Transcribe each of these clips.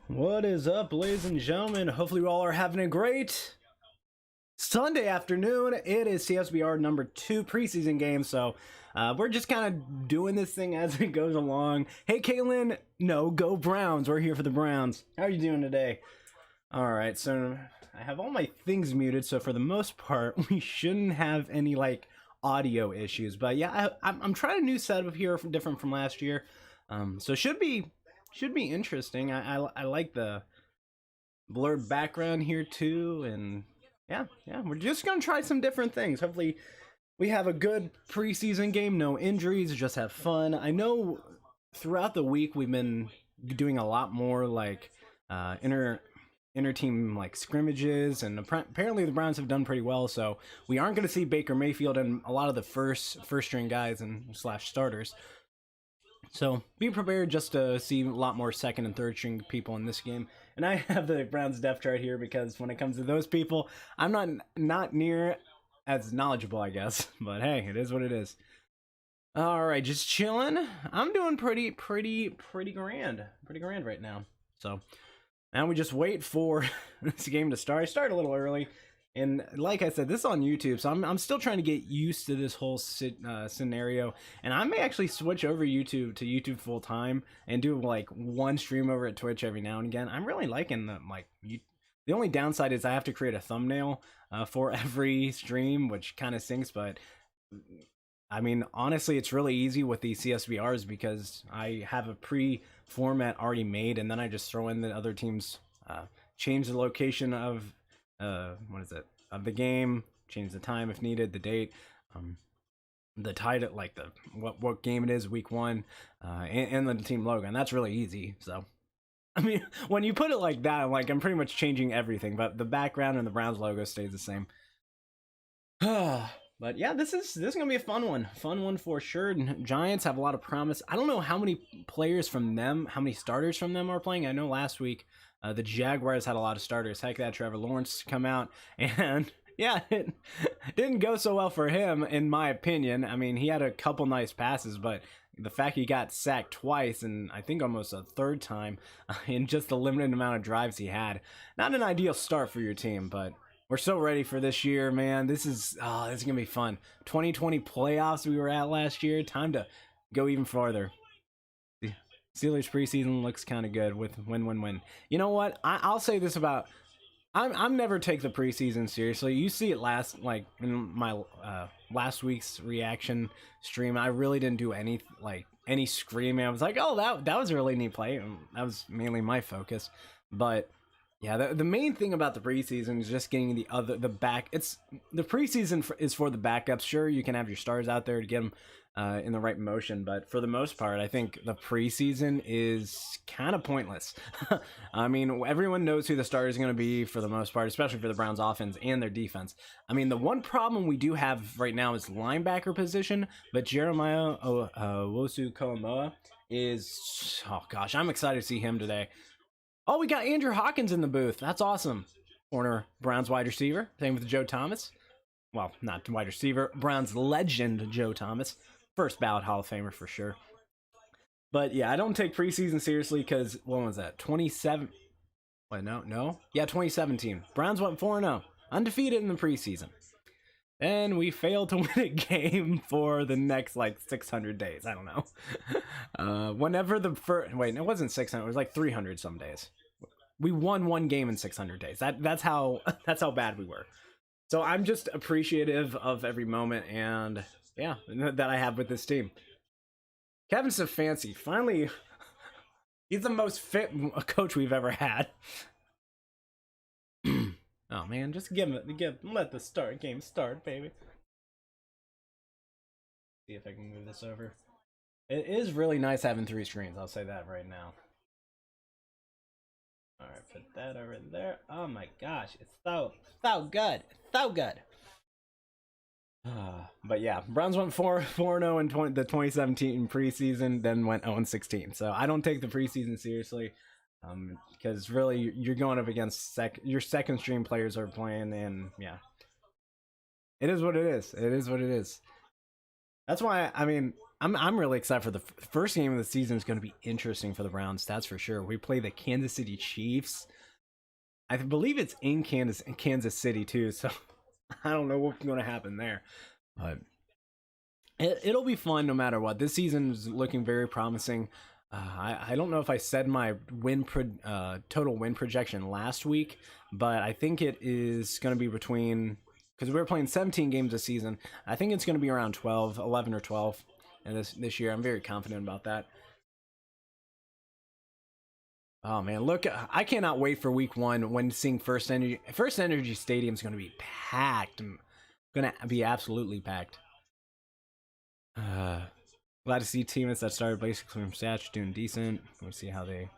What is up, ladies and gentlemen? Hopefully you all are having a great Sunday afternoon. It is CSBR number 2 preseason game, so we're just kind of doing this thing as it goes along. Hey, Caitlin, no, go Browns. We're here for the Browns. How are you doing today? All right, so I have all my things muted, so for the most part, we shouldn't have any, like, audio issues. But yeah, I'm trying a new setup here, different from last year. So should be interesting. I like the blurred background here too, and yeah, we're just gonna try some different things. Hopefully we have a good preseason game, no injuries, just have fun. I know throughout the week we've been doing a lot more like inter team like scrimmages, and apparently the Browns have done pretty well, so we aren't going to see Baker Mayfield and a lot of the first string guys and slash starters. So be prepared just to see a lot more second and third string people in this game. And I have the Browns depth chart here because when it comes to those people, I'm not near as knowledgeable, I guess. But hey, it is what it is. All right, just chilling. I'm doing pretty grand right now. So now we just wait for this game to start. I started a little early. And like I said, this is on YouTube, so I'm still trying to get used to this whole scenario. And I may actually switch over to YouTube full time and do like one stream over at Twitch every now and again. I'm really liking the only downside is I have to create a thumbnail for every stream, which kind of stinks. But I mean, honestly, it's really easy with these CSBRs because I have a pre-format already made, and then I just throw in the other teams, change the location of of the game, change the time if needed, the date, the title, like the what game it is, week 1, and the team logo, and that's really easy. So I mean, when you put it like that, I'm pretty much changing everything, but the background and the Browns logo stays the same. But yeah, this is gonna be a fun one for sure. Giants have a lot of promise. I don't know how many players from them, how many starters from them are playing. I know last week the Jaguars had a lot of starters. Heck, that Trevor Lawrence come out, and yeah, it didn't go so well for him, in my opinion. I mean, he had a couple nice passes, but the fact he got sacked twice, and I think almost a third time, in just the limited amount of drives he had, not an ideal start for your team. But we're so ready for this year, man. This is gonna be fun. 2020 playoffs we were at last year. Time to go even farther. Steelers preseason looks kind of good with win. You know what? I'll say this about I'm never take the preseason seriously. You see it in my last week's reaction stream. I really didn't do any screaming. I was like, oh, that was a really neat play. That was mainly my focus. But yeah, the main thing about the preseason is just getting the back. It's the preseason is for the backups. Sure, you can have your stars out there to get them in the right motion, but for the most part, I think the preseason is kind of pointless. I mean, everyone knows who the starter is going to be for the most part, especially for the Browns offense and their defense. I mean, the one problem we do have right now is linebacker position, but Jeremiah Owusu-Koramoah is, oh gosh, I'm excited to see him today. Oh, we got Andrew Hawkins in the booth. That's awesome. Corner, Browns wide receiver. Same with Joe Thomas. Well, not wide receiver. Browns legend Joe Thomas. First ballot Hall of Famer for sure. But yeah, I don't take preseason seriously because, when was that? 27. Wait, no. Yeah, 2017. Browns went 4-0. Undefeated in the preseason. And we failed to win a game for the next 600 days. I don't know. Whenever the first, wait, it wasn't 600. It was like 300 some days. We won one game in 600 days. That's how bad we were. So I'm just appreciative of every moment, and yeah, that I have with this team. Kevin Stefanski, finally, he's the most fit coach we've ever had. Oh man, just let the game start, baby. See if I can move this over. It is really nice having 3 screens, I'll say that right now. Alright, put that over there. Oh my gosh, it's so good. So good. But yeah, Browns went 4-0 in the 2017 preseason, then went 0-16. So I don't take the preseason seriously, because really you're going up against your second string players are playing, and yeah, it is what it is. It is what it is. That's why, I mean, I'm really excited for the first game of the season. Is going to be interesting for the Browns. That's for sure. We play the Kansas City Chiefs. I believe it's in Kansas City too. So I don't know what's going to happen there, but it'll be fun no matter what. This season is looking very promising. I don't know if I said my total win projection last week, but I think it is going to be between, because we were playing 17 games this season, I think it's going to be around 12, 11 or 12 this year. I'm very confident about that. Oh man, look, I cannot wait for week 1 when seeing First Energy Stadium is going to be packed. Going to be absolutely packed. Glad to see teammates that started basically from scratch doing decent. We'll see how they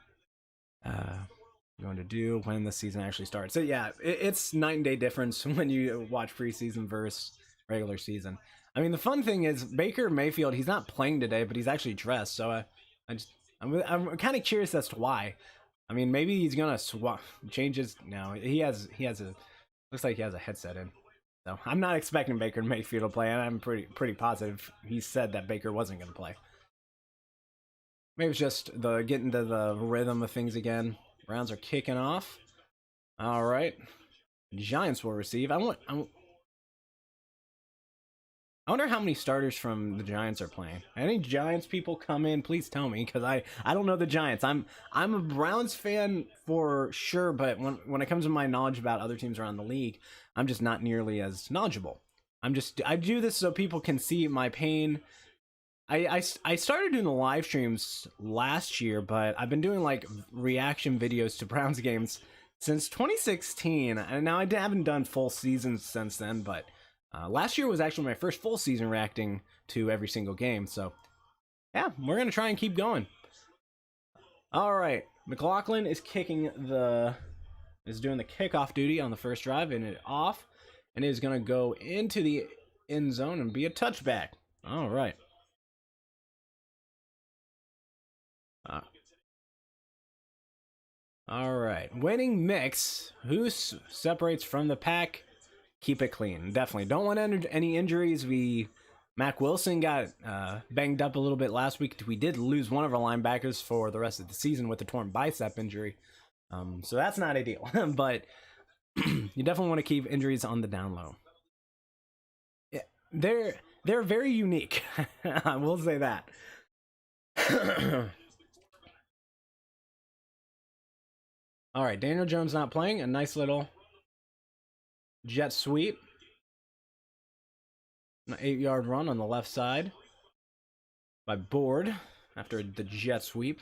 going to do when the season actually starts. So yeah, it's night and day difference when you watch preseason versus regular season. I mean, the fun thing is Baker Mayfield, he's not playing today, but he's actually dressed. So I'm kind of curious as to why. I mean, maybe he's gonna change his. No, he has a, looks like he has a headset in. So I'm not expecting Baker Mayfield to play, and I'm pretty positive he said that Baker wasn't going to play. Maybe it's just the getting to the rhythm of things again. Browns are kicking off. All right, Giants will receive. I wonder how many starters from the Giants are playing. Any Giants people come in, please tell me, because I don't know the Giants. I'm a Browns fan for sure, but when it comes to my knowledge about other teams around the league, I'm just not nearly as knowledgeable. I do this so people can see my pain. I started doing the live streams last year, but I've been doing like reaction videos to Browns games since 2016, and now I haven't done full seasons since then, but last year was actually my first full season reacting to every single game, so yeah, we're gonna try and keep going. All right, McLaughlin is doing the kickoff duty on the first drive, and it off, and is gonna go into the end zone and be a touchback. All right. All right, winning mix. Who separates from the pack? Keep it clean. Definitely don't want any injuries. Mac Wilson got banged up a little bit last week. We did lose one of our linebackers for the rest of the season with a torn bicep injury. So that's not ideal. But you definitely want to keep injuries on the down low. Yeah, they're very unique. I will say that. All right, Daniel Jones not playing. A nice little jet sweep. An 8-yard run on the left side by Board after the jet sweep.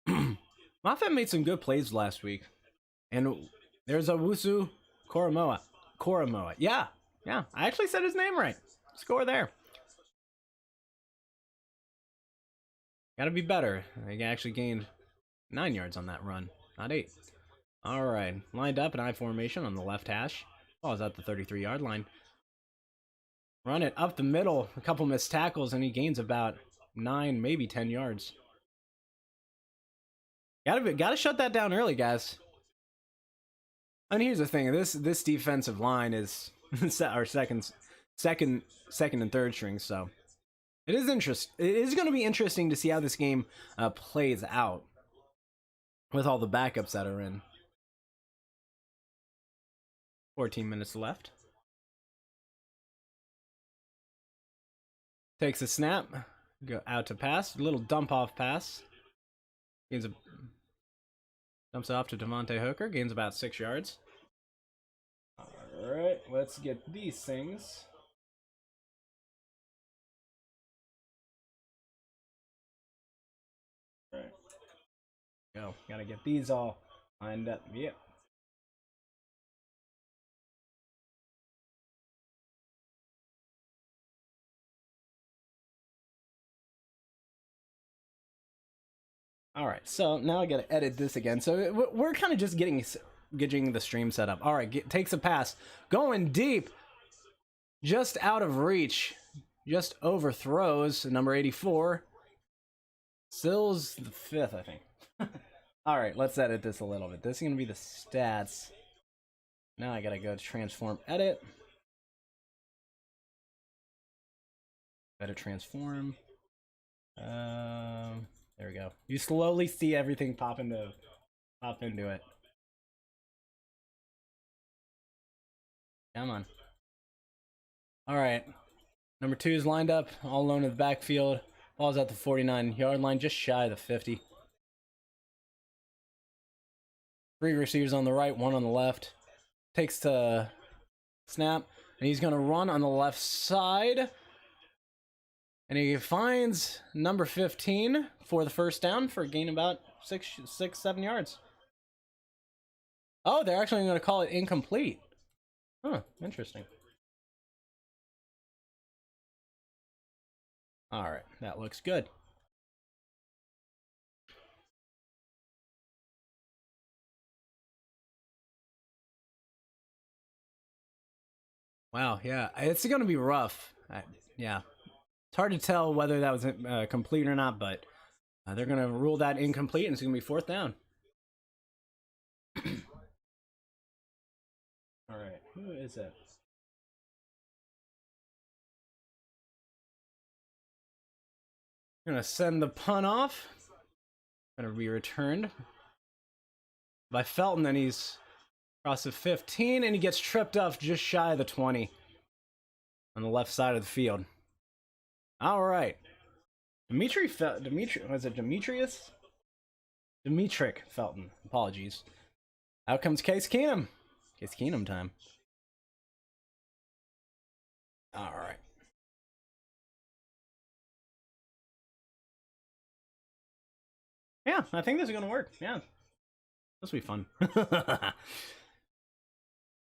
Moffett made some good plays last week. And there's a Wusu Koromoa. Yeah. I actually said his name right. Score there. Gotta be better. They actually gained 9 yards on that run, not 8. All right, lined up in I formation on the left hash. Oh, is at the 33-yard line. Run it up the middle, a couple missed tackles, and he gains about 9, maybe 10 yards. Gotta shut that down early, guys. And here's the thing: this defensive line is our second and third string, so it is going to be interesting to see how this game plays out with all the backups that are in. 14 minutes left. Takes a snap, go out to pass, little dump off pass. Dumps it off to Devontae Hooker, gains about 6 yards. All right, let's get these things. All right, go. Gotta get these all lined up. Yep. All right, so now I gotta edit this again. So we're kind of just getting the stream set up. All right, takes a pass, going deep, just out of reach, just overthrows number 84. Sills the 5th, I think. All right, let's edit this a little bit. This is gonna be the stats. Now I gotta go to transform edit. Better transform. There we go. You slowly see everything pop into it. Come on. All right. Number 2 is lined up, all alone in the backfield. Ball's at the 49-yard line, just shy of the 50. 3 receivers on the right, 1 on the left. Takes to snap, and he's going to run on the left side. And he finds number 15 for the first down for a gain about 7 yards. Oh, they're actually going to call it incomplete. Huh, interesting. All right, that looks good. Wow, yeah, it's going to be rough. Yeah, it's hard to tell whether that was complete or not, but they're going to rule that incomplete, and it's going to be 4th down. All right, who is it? Gonna send the punt off. Gonna be returned by Felton, and he's across the 15, and he gets tripped up just shy of the 20 on the left side of the field. All right, Demetrius Felton. Apologies. Out comes Case Keenum. Case Keenum time. All right. Yeah, I think this is gonna work. Yeah, this will be fun.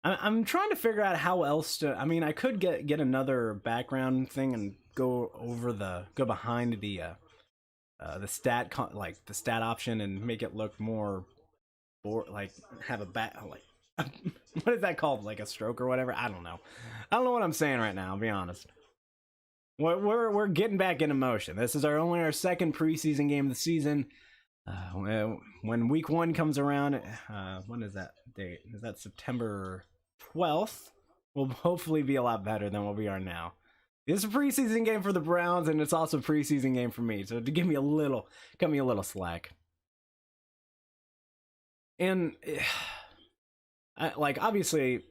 I'm trying to figure out how else to. I mean, I could get another background thing and go behind the stat the stat option and make it look more, like have a what is that called? Like a stroke or whatever? I don't know. I don't know what I'm saying right now. I'll be honest. We're getting back into motion. This is only our 2nd preseason game of the season. When week 1 comes around, when is that date? Is that September 12th? We'll hopefully be a lot better than what we are now. It's a preseason game for the Browns, and it's also a preseason game for me. So to cut me a little slack. And obviously,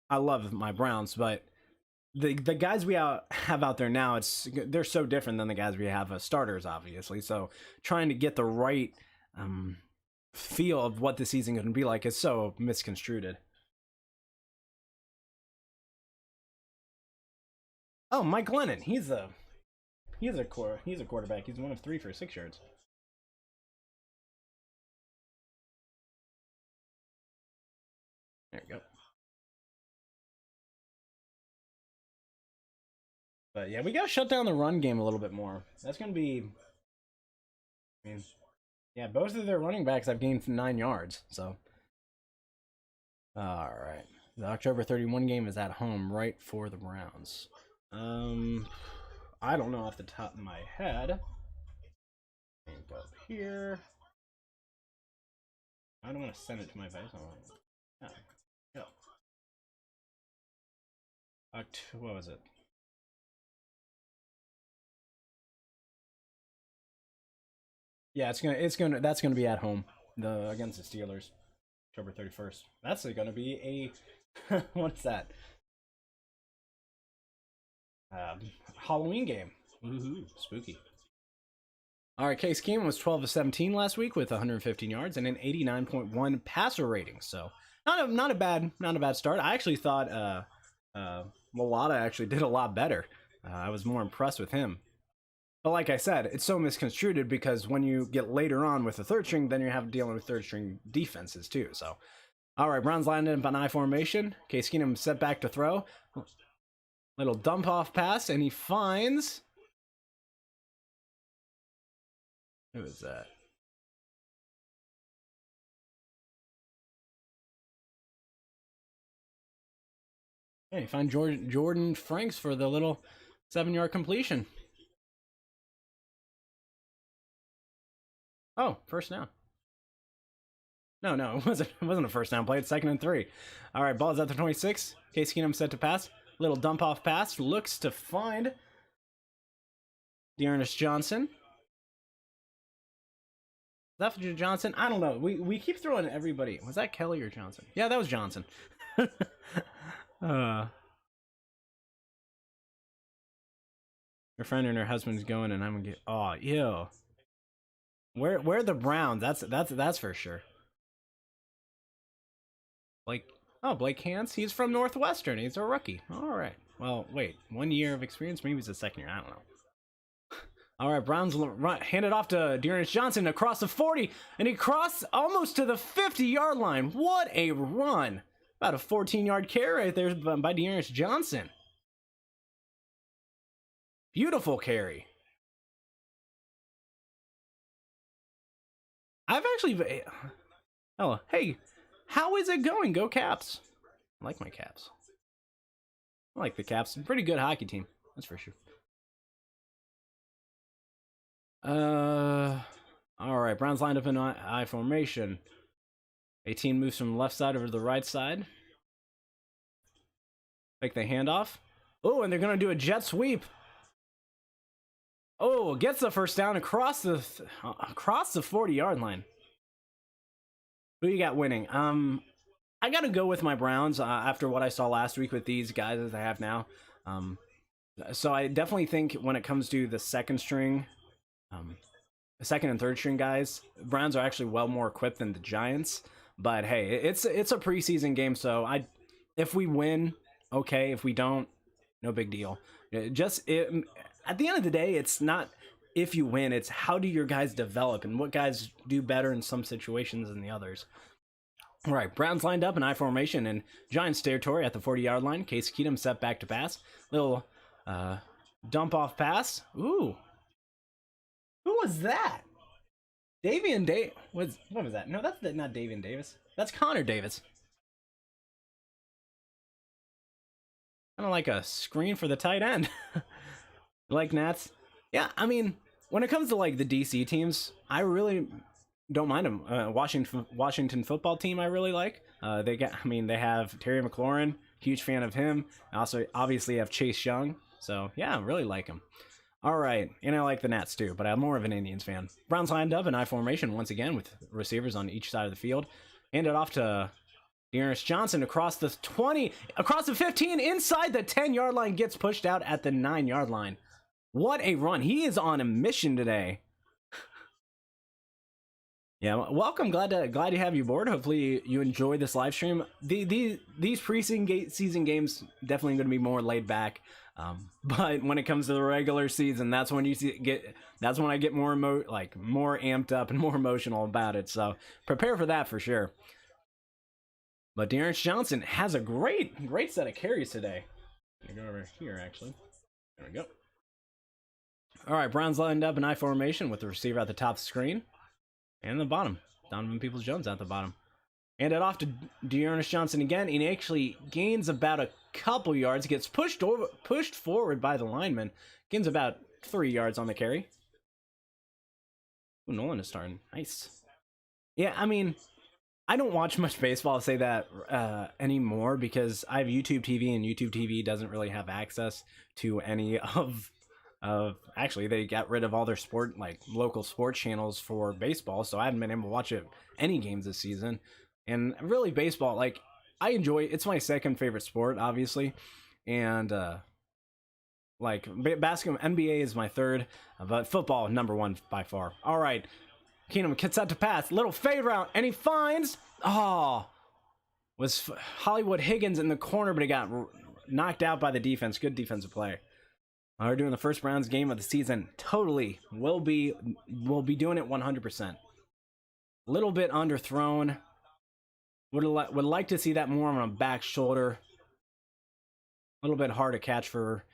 I love my Browns, but the guys we have out there now, they're so different than the guys we have as starters, obviously. So trying to get the right feel of what the season is going to be like is so misconstrued. Oh, Mike Glennon, he's a quarterback. He's 1 of 3 for 6 yards. There you go. But yeah, we gotta shut down the run game a little bit more. That's gonna be. I mean, yeah, both of their running backs have gained 9 yards. So, all right, the October 31 game is at home, right, for the Browns. I don't know off the top of my head. Go up here. I don't want to send it to my face. Oh, go. What was it? Yeah, that's gonna be at home. Against the Steelers, October 31st. That's gonna be a what's that? Halloween game. Woohoo, spooky. All right, Case Keenum was 12 of 17 last week with 115 yards and an 89.1 passer rating. So not a bad start. I actually thought Mulata actually did a lot better. I was more impressed with him. But like I said, it's so misconstrued because when you get later on with the 3rd string, then you have dealing with 3rd string defenses too. So, all right, Browns lined up an I formation. Case Keenum set back to throw. Little dump off pass, and he finds. Who is that? Hey, you find Jordan Franks for the little 7-yard completion. Oh, first down. No, it wasn't a first down play. It's 2nd and 3. All right, ball's at the 26. Case Keenum set to pass. Little dump off pass. Looks to find Dearness Johnson. Is that Johnson? I don't know. We keep throwing everybody. Was that Kelly or Johnson? Yeah, that was Johnson. Your friend and her husband's going, and I'm gonna get. Oh, ew. Where are the Browns? That's for sure. Blake. Oh, Blake Hans. He's from Northwestern. He's a rookie. All right. Well, wait. 1 year of experience. Maybe it's a second year. I don't know. All right, Browns hand it off to Dearness Johnson across the 40, and he crossed almost to the 50-yard line. What a run! About a 14-yard carry right there by Dearness Johnson. Beautiful carry. I've actually... Oh, hey, how is it going? Go Caps. I like my Caps. I like the Caps. Pretty good hockey team, that's for sure. All right. Browns lined up in I formation. 18 moves from the left side over to the right side. Make the handoff. Oh, and they're gonna do a jet sweep. Oh, gets the first down across the 40-yard line. Who you got winning? I gotta go with my Browns after what I saw last week with these guys as I have now. So I definitely think when it comes to the second string. The second and third string guys, Browns are actually well more equipped than the Giants. But hey, it's a preseason game, so if we win, okay. If we don't, no big deal. At the end of the day, it's not if you win, it's how do your guys develop and what guys do better in some situations than the others. All right, Browns lined up in I formation in Giants territory at the 40-yard line. Case Keenum set back to pass. Little dump off pass. Ooh. Who was that? Davian what was that? No, that's not Davian Davis. That's Connor Davis. Kind of like a screen for the tight end. Like Nats. Yeah, I mean, when it comes to like the DC teams, I really don't mind them. Washington football team, I really like. They have Terry McLaurin. Huge fan of him. I also obviously have Chase Young. So yeah, I really like him. All right, and I like the Nats too, but I'm more of an Indians fan. Browns lined up in I formation once again with receivers on each side of the field. Hand it off to Dearness Johnson across the 20, across the 15, inside the 10-yard line, gets pushed out at the 9-yard line. What a run. He is on a mission today. Yeah, welcome. Glad to have you aboard. Hopefully you enjoy this live stream. These preseason games definitely going to be more laid back. But when it comes to the regular season, that's when that's when I get more amped up and more emotional about it. So prepare for that for sure. But Dearness Johnson has a great set of carries today. I'm gonna go over here actually. There we go. All right, Browns lined up in I formation with the receiver at the top of the screen and the bottom. Donovan Peoples-Jones at the bottom. Hand it off to Dearness Johnson again, and he actually gains about a couple yards. Gets pushed forward by the lineman. Gains about 3 yards on the carry. Ooh, Nolan is starting. Nice. Yeah, I mean, I don't watch much baseball, I'll say that anymore, because I have YouTube TV, and YouTube TV doesn't really have access to any of actually, they got rid of all their local sports channels for baseball, so I haven't been able to watch any games this season. And really, baseball, I enjoy it. It's my second favorite sport, obviously, and basketball, NBA is my third, but football #1 by far. All right, Keenum gets out to pass, little fade route, and he finds was Hollywood Higgins in the corner, but he got knocked out by the defense. Good defensive play. We're doing the first Browns game of the season. Totally, we'll be doing it 100%. A little bit underthrown. Would like to see that more on a back shoulder. A little bit hard to catch for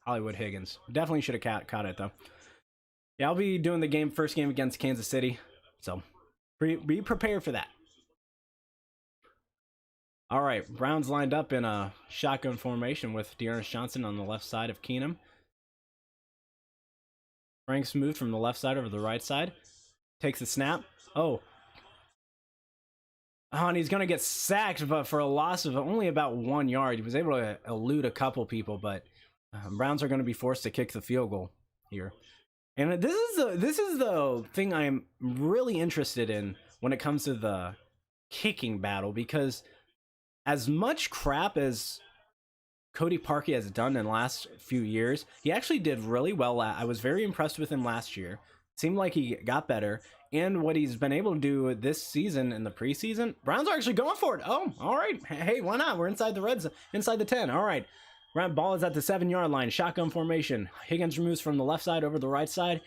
Hollywood Higgins. Definitely should have caught it though. Yeah, I'll be doing the first game against Kansas City, so be prepared for that. All right, Browns lined up in a shotgun formation with Dearness Johnson on the left side of Keenum. Franks moved from the left side over the right side. Takes the snap. Oh, and he's going to get sacked, but for a loss of only about 1 yard. He was able to elude a couple people, but Browns are going to be forced to kick the field goal here. And this is the thing I'm really interested in when it comes to the kicking battle, because as much crap as Cody Parkey has done in the last few years, he actually did really well. I was very impressed with him last year. Seemed like he got better, and what he's been able to do this season in the preseason, Browns are actually going for it. Oh, all right. Hey, why not? We're inside the red zone, inside the 10. All right. Ball is at the 7-yard line. Shotgun formation. Higgins removes from the left side over the right side.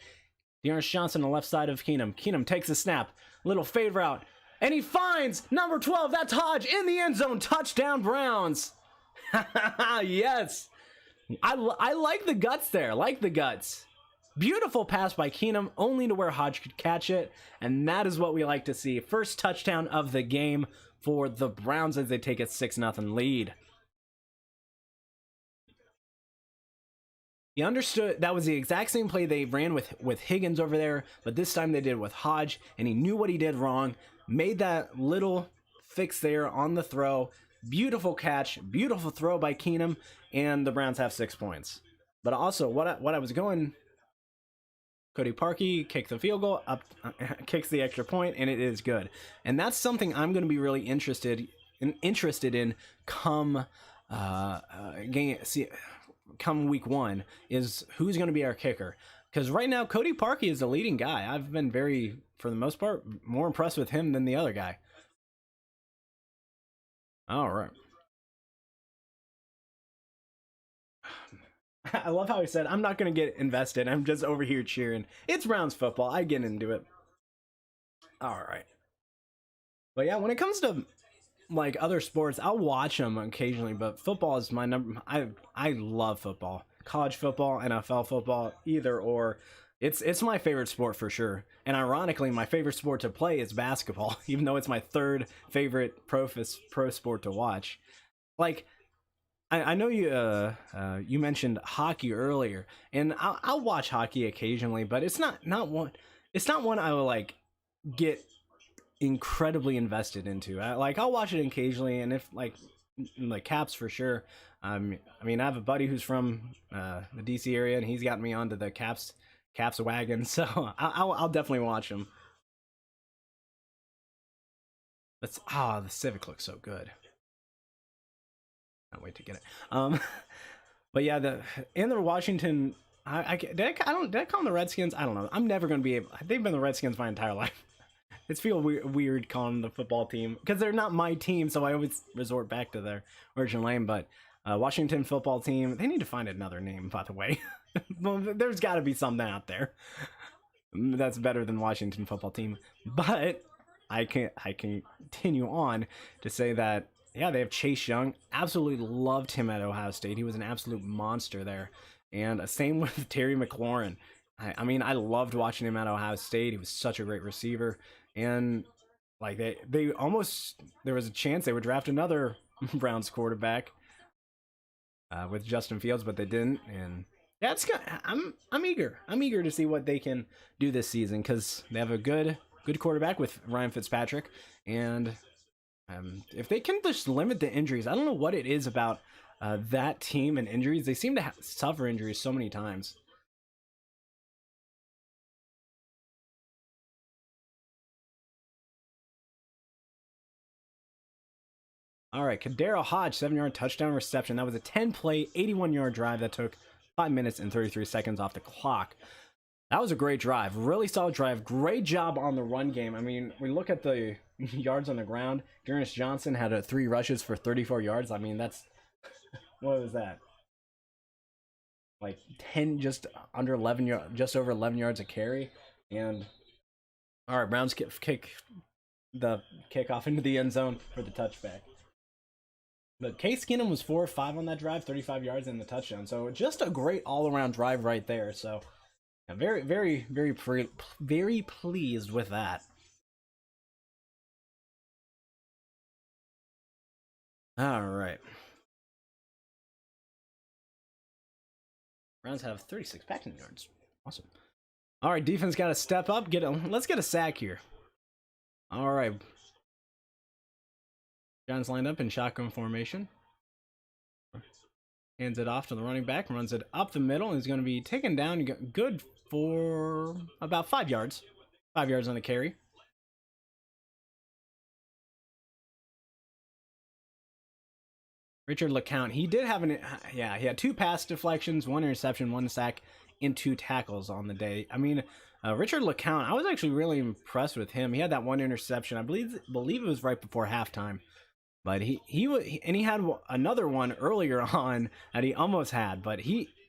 Dearness Johnson on the left side of Keenum. Keenum takes a snap. Little fade route. And he finds number 12. That's Hodge in the end zone. Touchdown, Browns. Yes. I like the guts there. Like the guts. Beautiful pass by Keenum, only to where Hodge could catch it. And that is what we like to see. First touchdown of the game for the Browns as they take a 6-0 lead. He understood that was the exact same play they ran with Higgins over there, but this time they did it with Hodge, and he knew what he did wrong, made that little fix there on the throw. Beautiful catch, beautiful throw by Keenum, and the Browns have 6 points. But also, what I was going, Cody Parkey kicks the field goal, kicks the extra point, and it is good. And that's something I'm going to be really interested in come come week 1, is who's going to be our kicker. Because right now, Cody Parkey is the leading guy. I've been for the most part, more impressed with him than the other guy. All right. I love how he said, I'm not going to get invested. I'm just over here cheering. It's Browns football. I get into it. All right. But yeah, when it comes to like other sports, I'll watch them occasionally, but football is my number. I love football. College football, NFL football, either or. It's my favorite sport for sure. And ironically, my favorite sport to play is basketball, even though it's my third favorite pro sport to watch. Like, I know you mentioned hockey earlier, and I'll watch hockey occasionally, but it's not one I will like get incredibly invested into. I'll watch it occasionally, and if like Caps for sure. I mean, I have a buddy who's from the DC area, and he's got me onto the Caps wagon, so I'll definitely watch him. The Civic looks so good. Can't wait to get it. But yeah, the Washington. Did I call them the Redskins? I don't know. I'm never gonna be able. They've been the Redskins my entire life. It's feel weird calling them the football team because they're not my team, so I always resort back to their original name. But Washington football team. They need to find another name, by the way. Well, there's got to be something out there that's better than Washington football team. But I can continue on to say that. Yeah, they have Chase Young. Absolutely loved him at Ohio State. He was an absolute monster there. And same with Terry McLaurin. I mean, I loved watching him at Ohio State. He was such a great receiver. And like they almost, there was a chance they would draft another Browns quarterback with Justin Fields, but they didn't. And yeah, I'm eager. I'm eager to see what they can do this season because they have a good quarterback with Ryan Fitzpatrick. And if they can just limit the injuries, I don't know what it is about that team and injuries. They seem to suffer injuries so many times. All right, Kadero Hodge, 7-yard touchdown reception. That was a 10-play, 81-yard drive that took 5 minutes and 33 seconds off the clock. That was a great drive. Really solid drive. Great job on the run game. I mean, we look at the yards on the ground. Dearness Johnson had 3 rushes for 34 yards. I mean, that's... what was that? Like 10, just under 11 yards, just over 11 yards a carry. And all right, Browns kick the kickoff into the end zone for the touchback. But Case Keenum was 4 of 5 on that drive, 35 yards and the touchdown. So just a great all-around drive right there. So I'm very pleased with that. All right. Browns have 36 passing yards. Awesome. All right, defense got to step up. Let's get a sack here. All right. John's lined up in shotgun formation. Hands it off to the running back, runs it up the middle, and he's going to be taken down good for about 5 yards. 5 yards on the carry. Richard LeCount, he did have he had 2 pass deflections, 1 interception, 1 sack, and 2 tackles on the day. I mean, Richard LeCount, I was actually really impressed with him. He had that 1 interception. I believe it was right before halftime. But he had another one earlier on that he almost had. But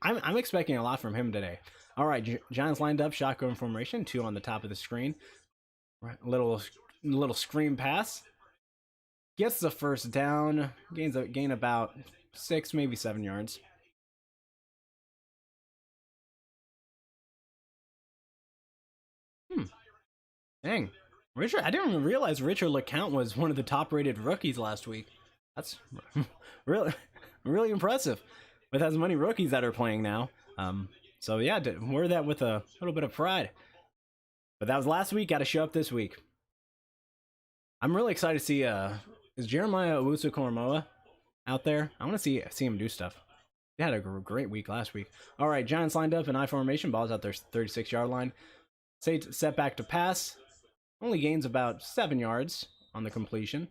I'm expecting a lot from him today. All right, Giants lined up, shotgun formation, 2 on the top of the screen. Right, little screen pass. Gets the first down. Gain about 6, maybe 7 yards. Dang. Richard, I didn't even realize Richard LeCount was one of the top-rated rookies last week. That's really impressive with as many rookies that are playing now. So yeah, wear that with a little bit of pride. But that was last week. Got to show up this week. I'm really excited to see. Is Jeremiah Owusu-Koramoah out there? I want to see him do stuff. He had a great week last week. All right, Giants lined up in I formation. Ball's out their 36-yard line. Set back to pass. Only gains about 7 yards on the completion.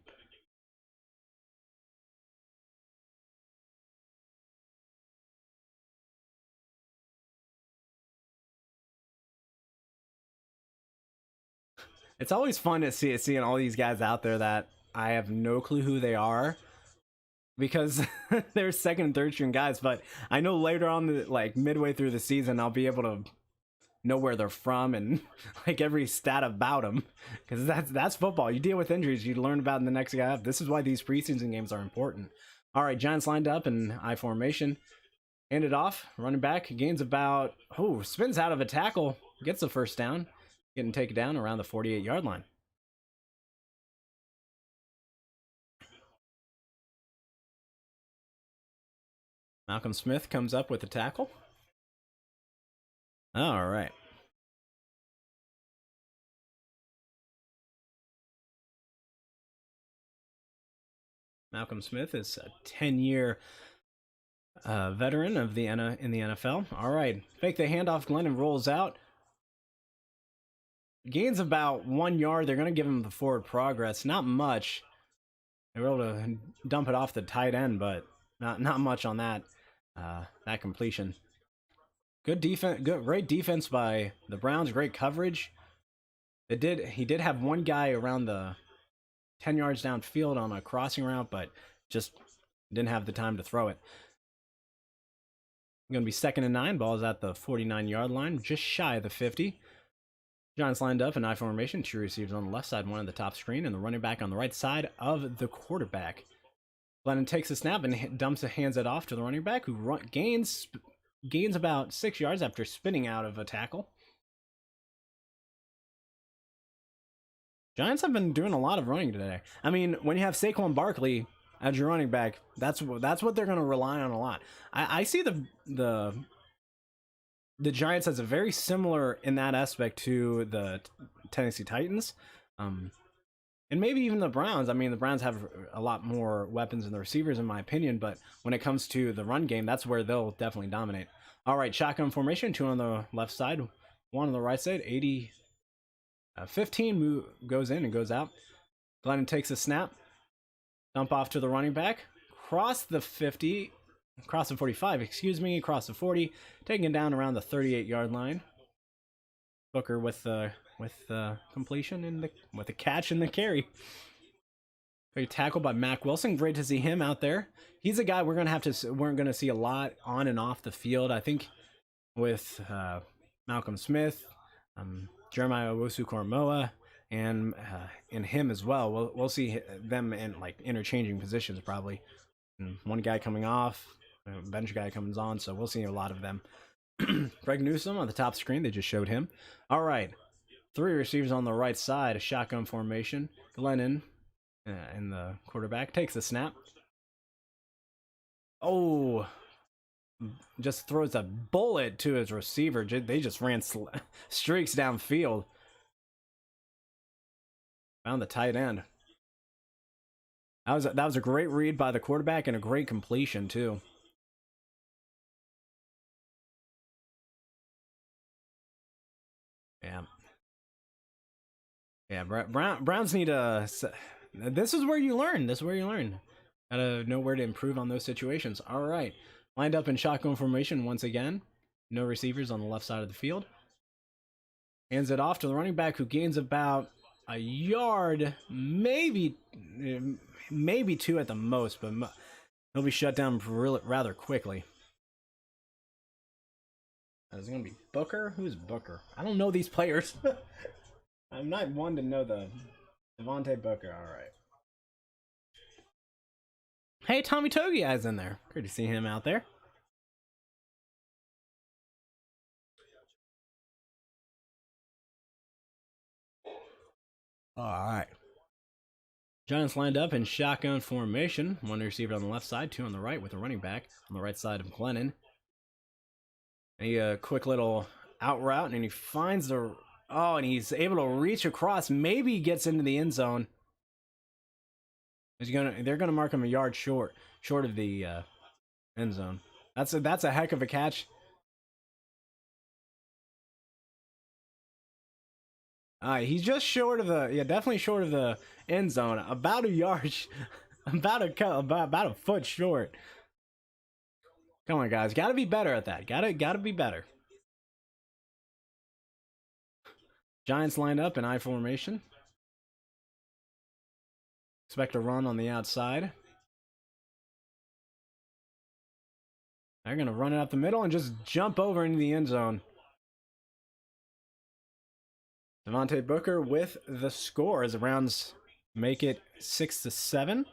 It's always fun to seeing all these guys out there that I have no clue who they are, because they're second and third string guys. But I know later on, like midway through the season, I'll be able to know where they're from and like every stat about them, because that's football. You deal with injuries, you learn about in the next guy up. This is why these preseason games are important. All right, Giants lined up in I formation. Handed off, running back gains about, spins out of a tackle, gets the first down, getting taken down around the 48-yard line. Malcolm Smith comes up with the tackle. All right. Malcolm Smith is a 10-year veteran of in the NFL. All right, fake the handoff. Glennon rolls out. Gains about 1 yard. They're going to give him the forward progress. Not much. They were able to dump it off the tight end, but not much on that that completion. Good defense. Great defense by the Browns. Great coverage. He did have one guy around the 10 yards downfield on a crossing route, but just didn't have the time to throw it. Going to be 2nd and 9. Ball's at the 49-yard line, just shy of the 50. Giants lined up in I formation. 2 receivers on the left side, 1 on the top screen, and the running back on the right side of the quarterback. Glennon takes a snap and hands it off to the running back, who gains about 6 yards after spinning out of a tackle. Giants have been doing a lot of running today. I mean, when you have Saquon Barkley as your running back, that's what they're going to rely on a lot. I see the Giants as a very similar in that aspect to the Tennessee Titans, and maybe even the Browns. I mean, the Browns have a lot more weapons in the receivers, in my opinion, but when it comes to the run game, that's where they'll definitely dominate. All right, shotgun formation, 2 on the left side, 1 on the right side. 15 goes in and goes out. Glennon takes a snap. Dump off to the running back. Cross the 50. Across the 45, across the 40, taking it down around the 38-yard line. Booker with the completion and with the catch and the carry. Great tackle by Mack Wilson. Great to see him out there. He's a guy we're gonna see a lot on and off the field. I think with Malcolm Smith, Jeremiah Owusu-Koramoah, and him as well. We'll see them in like interchanging positions probably. And one guy coming off. Bench guy comes on, so we'll see a lot of them. Greg Newsome on the top screen, they just showed him. All right, 3 receivers on the right side, a shotgun formation. Glennon, and the quarterback, takes the snap. Just throws a bullet to his receiver. They just ran streaks downfield. Found the tight end. That was a great read by the quarterback and a great completion too. Yeah, Browns need a. This is where you learn. This is where you learn. Gotta know where to improve on those situations. All right, lined up in shotgun formation once again. No receivers on the left side of the field. Hands it off to the running back, who gains about a yard, maybe two at the most, but he'll be shut down rather quickly. Is it gonna be Booker? Who's Booker? I don't know these players. I'm not one to know the Devontae Booker. All right. Hey, Tommy Togiai's in there. Great to see him out there. All right. Giants lined up in shotgun formation. One receiver on the left side, two on the right, with a running back on the right side of Glennon. A quick little out route, and he finds the... Oh, and he's able to reach across. Maybe he gets into the end zone. They're gonna mark him a yard short of the end zone. That's a heck of a catch. He's just short of the definitely short of the end zone. About a yard, about a foot short. Come on, guys, gotta be better at that. Gotta be better. Giants lined up in I formation. Expect a run on the outside. They're gonna run it up the middle and just jump over into the end zone. Devontae Booker with the score as the Browns make it 6-7.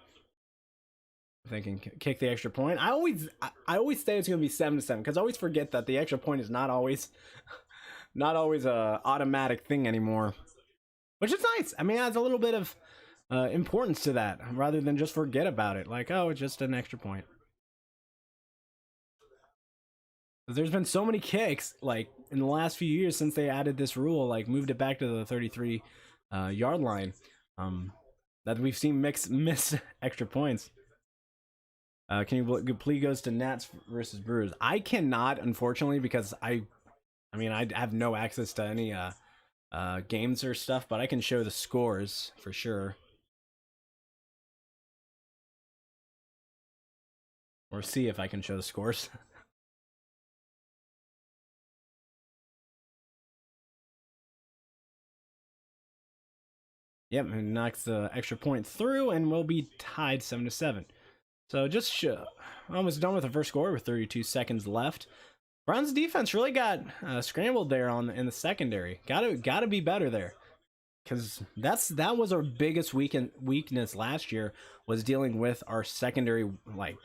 They can kick the extra point. I always say it's gonna be 7-7 because I always forget that the extra point is not always a automatic thing anymore, which is nice. I mean, it adds a little bit of importance to that rather than just forget about it. Like, oh, it's just an extra point. There's been so many kicks, like, in the last few years since they added this rule, like, moved it back to the 33 yard line, that we've seen miss extra points. Can you plea goes to Nats versus Brewers? I cannot, unfortunately, because I have no access to any games or stuff, but I can show the scores for sure. Or see if I can show the scores. Yep, and knocks the extra point through, and we'll be tied 7-7. So just almost done with the first quarter with 32 seconds left. Browns defense really got scrambled there in the secondary. Gotta be better there, because that was our biggest weakness last year, was dealing with our secondary, like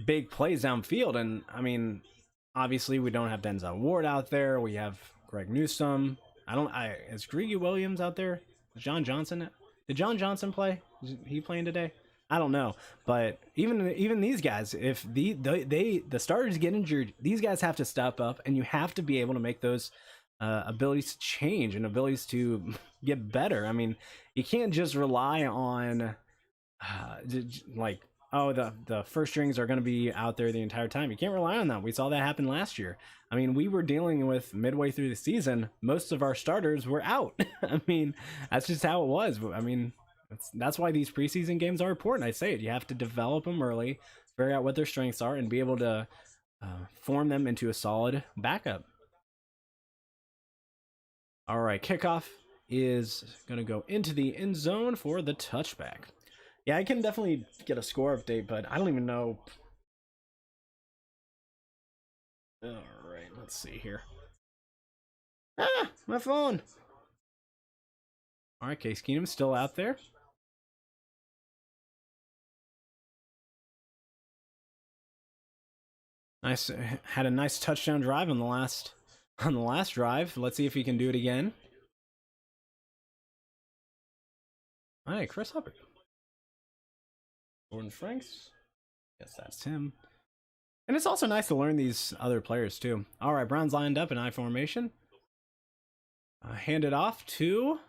big plays downfield. And I mean, obviously we don't have Denzel Ward out there. We have Greg Newsome. Is Greedy Williams out there? Is John Johnson? Did John Johnson play? Is he playing today? I don't know. But even these guys, if the starters get injured, these guys have to step up, and you have to be able to make those abilities to change and abilities to get better. I mean, you can't just rely on like, oh, the first strings are going to be out there the entire time. You can't rely on that. We saw that happen last year. I mean, we were dealing with midway through the season, most of our starters were out. I mean, that's just how it was. I mean, that's why these preseason games are important. I say it. You have to develop them early, figure out what their strengths are, and be able to form them into a solid backup. All right, kickoff is going to go into the end zone for the touchback. Yeah, I can definitely get a score update, but I don't even know. All right, let's see here. Ah, my phone. All right, Case Keenum's still out there. Nice, had a nice touchdown drive on the last drive. Let's see if he can do it again. All right, Chris Hubbard. Gordon Franks. Yes, that's him. And it's also nice to learn these other players too. All right, Browns lined up in I formation. Hand it off to...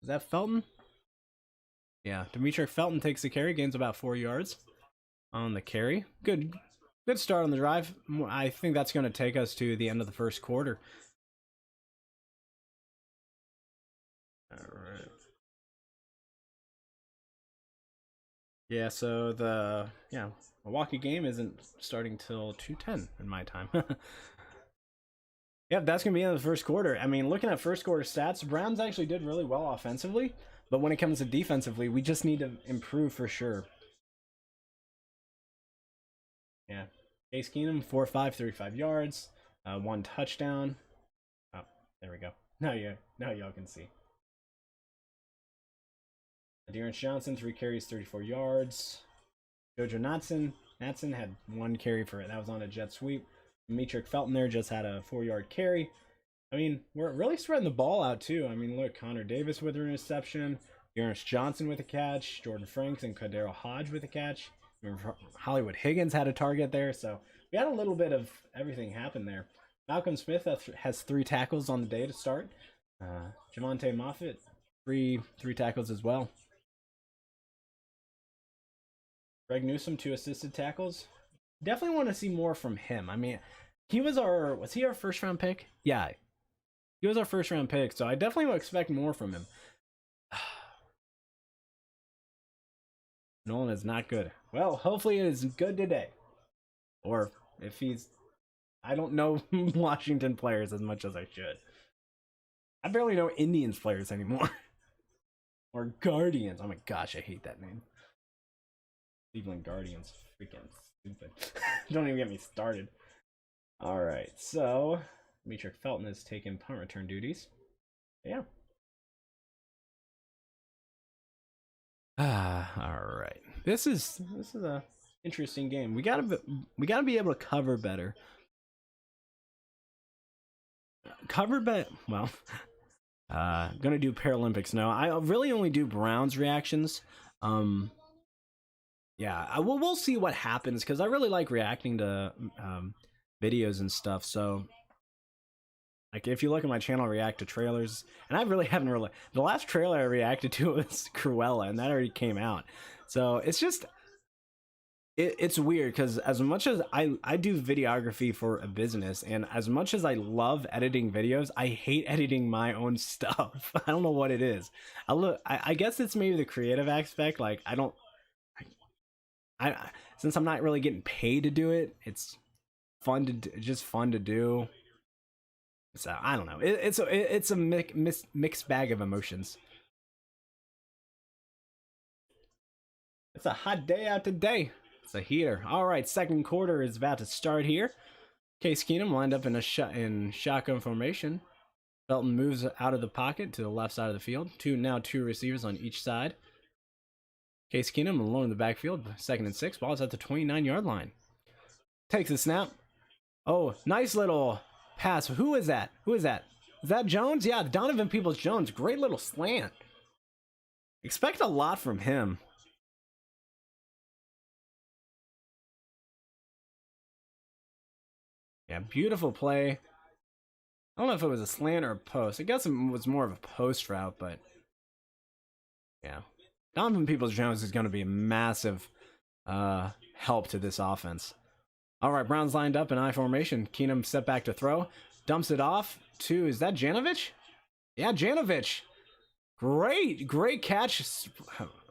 Is that Felton? Yeah, Demetric Felton takes the carry, gains about 4 yards on the carry. Good start on the drive. I think that's going to take us to the end of the first quarter. Yeah, so the Milwaukee game isn't starting till 2:10 in my time. Yep, that's gonna be in the first quarter. I mean, looking at first quarter stats, Browns actually did really well offensively, but when it comes to defensively, we just need to improve for sure. Yeah, Case Keenum 4-5, 35 yards, 1 touchdown. Oh, there we go. Now y'all can see. Dearance Johnson 3 carries, 34 yards. Jojo Natson had 1 carry for it. That was on a jet sweep. Demetric Felton there just had a 4-yard carry. I mean, we're really spreading the ball out too. I mean, look, Connor Davis with an interception, Dearance Johnson with a catch, Jordan Franks and Cordero Hodge with a catch. Hollywood Higgins had a target there, so we had a little bit of everything happen there. Malcolm Smith has 3 tackles on the day to start. Javonte Moffitt, three tackles as well. Greg Newsome, 2 assisted tackles. Definitely want to see more from him. I mean, was he our first round pick? Yeah, he was our first round pick, so I definitely would expect more from him. Nolan is not good. Well, hopefully it is good today. Or if he's... I don't know Washington players as much as I should. I barely know Indians players anymore. Or Guardians. Oh my gosh, I hate that name. Cleveland Guardians. Freaking stupid. Don't even get me started. Alright, so... Demetric Felton has taken punt return duties. Yeah. All right. This is a interesting game. We gotta be able to cover better. Well, gonna do Paralympics now. I really only do Browns reactions. Yeah, we'll see what happens because I really like reacting to videos and stuff. So. Like, if you look at my channel, I react to trailers, and I really haven't really... The last trailer I reacted to was Cruella, and that already came out. So, it's just... It's weird, because as much as I do videography for a business, and as much as I love editing videos, I hate editing my own stuff. I don't know what it is. I guess it's maybe the creative aspect. Like, since I'm not really getting paid to do it, it's just fun to do. So I don't know. It's a mixed bag of emotions. It's a hot day out today. It's a heater. All right, second quarter is about to start here. Case Keenum lined up in shotgun formation. Felton moves out of the pocket to the left side of the field. Now two receivers on each side. Case Keenum alone in the backfield. 2nd and 6. Ball's at the 29-yard line. Takes a snap. Oh, nice little pass. Who is that? Is that Jones? Yeah, Donovan Peoples-Jones. Great little slant. Expect a lot from him. Yeah, beautiful play. I don't know if it was a slant or a post. I guess it was more of a post route, but yeah. Donovan Peoples-Jones is going to be a massive help to this offense. All right, Browns lined up in I formation. Keenum step back to throw. Dumps it off to, is that Janovich? Yeah, Janovich. Great catch.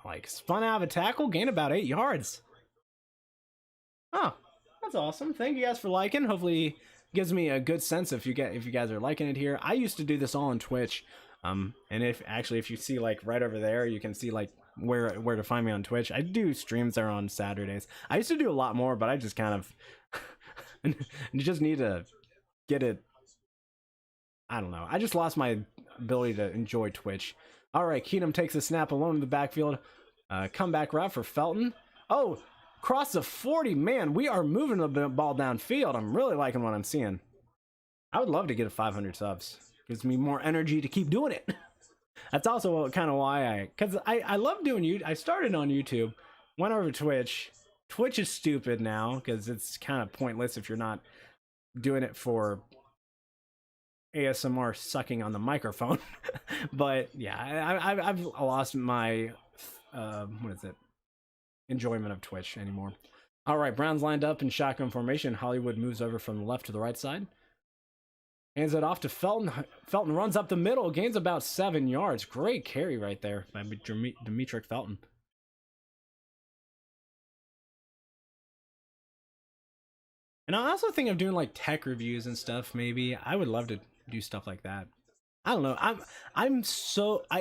Like, spun out of a tackle, gained about 8 yards. Oh, that's awesome. Thank you guys for liking. Hopefully gives me a good sense if you guys are liking it here. I used to do this all on Twitch. And if you see like right over there, you can see like where to find me on Twitch. I do streams there on Saturdays. I used to do a lot more, but I just kind of just need to get it. I don't know. I just lost my ability to enjoy Twitch. All right, Keenum takes a snap alone in the backfield. Comeback route for Felton. Oh, cross the 40. Man, we are moving the ball downfield. I'm really liking what I'm seeing. I would love to get 500 subs. Gives me more energy to keep doing it. That's also kind of why because I love doing YouTube. I started on YouTube, went over to Twitch. Twitch is stupid now because it's kind of pointless if you're not doing it for ASMR sucking on the microphone. But yeah, I've lost my enjoyment of Twitch anymore. All right, Browns lined up in shotgun formation. Hollywood moves over from the left to the right side. Hands it off to Felton. Felton runs up the middle, gains about 7 yards. Great carry right there by Demetric Felton. And I also think of doing like tech reviews and stuff. Maybe I would love to do stuff like that. I don't know.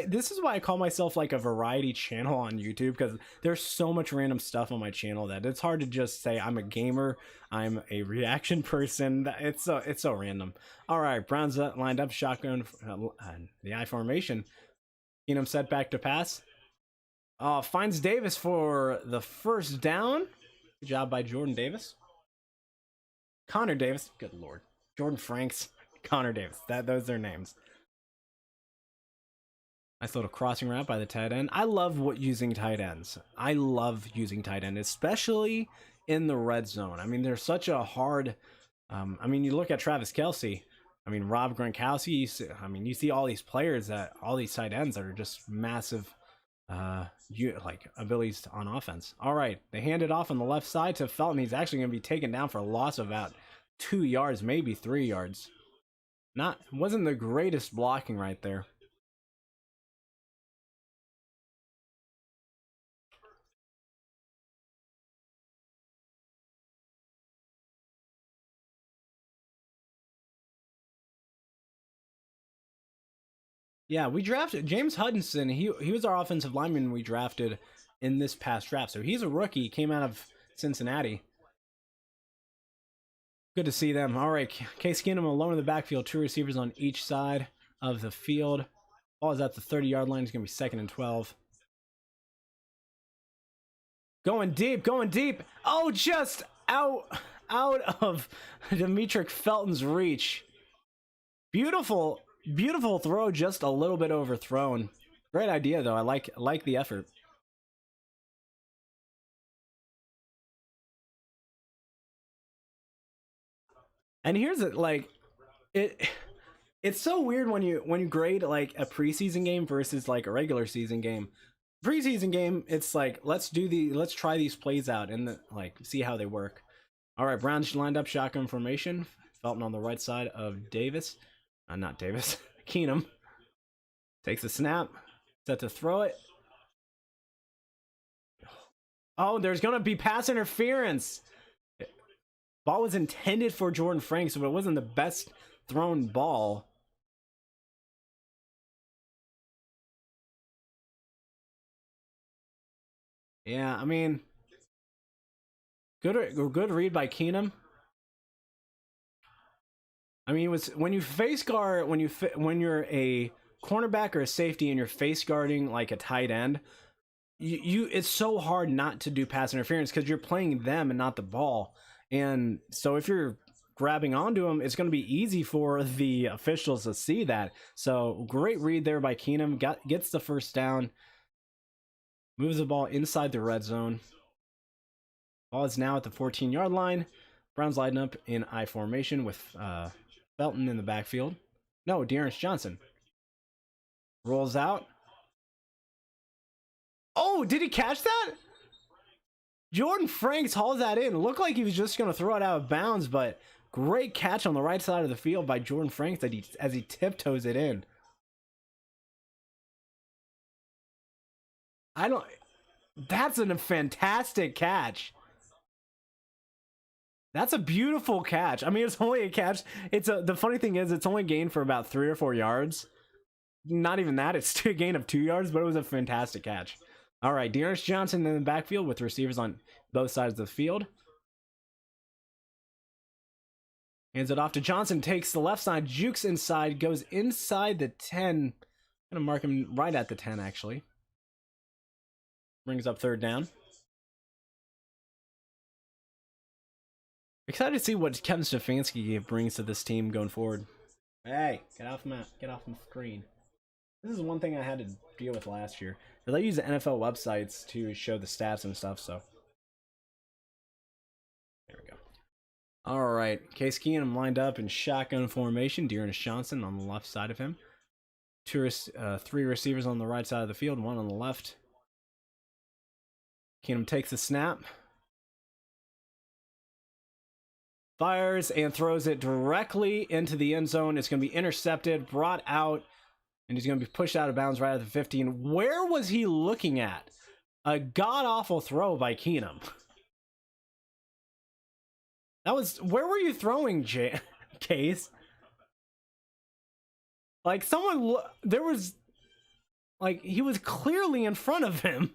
This is why I call myself like a variety channel on YouTube, because there's so much random stuff on my channel that it's hard to just say I'm a gamer, I'm a reaction person. It's so random. All right, Browns lined up, shotgun, the I formation. Keenum set back to pass. Finds Davis for the first down. Good job by Jordan Davis. Connor Davis. Good lord. Jordan Franks. Connor Davis. Those are their names. Nice little crossing route by the tight end. I love using tight ends. I love using tight end, especially in the red zone. I mean, they're such a hard... I mean, you look at Travis Kelce. I mean, Rob Gronkowski. You see all these players, all these tight ends that are just massive abilities on offense. All right, they hand it off on the left side to Felton. He's actually going to be taken down for a loss of about 2 yards, maybe 3 yards. Wasn't the greatest blocking right there. Yeah, we drafted James Hudson. He was our offensive lineman we drafted in this past draft. So he's a rookie. He came out of Cincinnati. Good to see them. All right, Case Keenum alone in the backfield. 2 receivers on each side of the field. Ball is at the 30-yard line. It's going to be 2nd and 12. Going deep, going deep. Oh, just out of Demetric Felton's reach. Beautiful throw, just a little bit overthrown. Great idea, though. I like the effort. And here's it's so weird when you grade like a preseason game versus like a regular season game. Preseason game, it's like let's try these plays out and see how they work. All right, Browns lined up, shotgun formation. Felton on the right side of Davis. Not Davis. Keenum takes a snap, set to throw it. Oh, there's gonna be pass interference. Ball was intended for Jordan Franks, but it wasn't the best thrown ball. Yeah, I mean, good read by Keenum. I mean, it was when you face guard, when you're a cornerback or a safety and you're face guarding like a tight end, it's so hard not to do pass interference because you're playing them and not the ball. And so if you're grabbing onto them, it's going to be easy for the officials to see that. So great read there by Keenum. Gets the first down. Moves the ball inside the red zone. Ball is now at the 14-yard line. Browns lining up in I formation with Felton in the backfield. No, Dearness Johnson. Rolls out. Oh, did he catch that? Jordan Franks hauls that in. Looked like he was just going to throw it out of bounds, but great catch on the right side of the field by Jordan Franks as he tiptoes it in. That's a fantastic catch. That's a beautiful catch. I mean, it's only a catch. The funny thing is, it's only gained for about 3 or 4 yards. Not even that. It's a gain of 2 yards, but it was a fantastic catch. All right, Dearness Johnson in the backfield with receivers on both sides of the field. Hands it off to Johnson, takes the left side, jukes inside, goes inside the 10. I'm gonna mark him right at the 10, actually. Brings up 3rd down. Excited to see what Kevin Stefanski brings to this team going forward. Hey, get off my screen. This is one thing I had to deal with last year. They use the NFL websites to show the stats and stuff, so. There we go. All right, Case Keenum lined up in shotgun formation. Dearness Johnson on the left side of him. 3 receivers on the right side of the field, 1 on the left. Keenum takes the snap. Fires and throws it directly into the end zone. It's going to be intercepted, brought out, and he's going to be pushed out of bounds right at the 15. Where was he looking at? A god-awful throw by Keenum. That was, where were you throwing, Case? Like, someone, there was, like, he was clearly in front of him.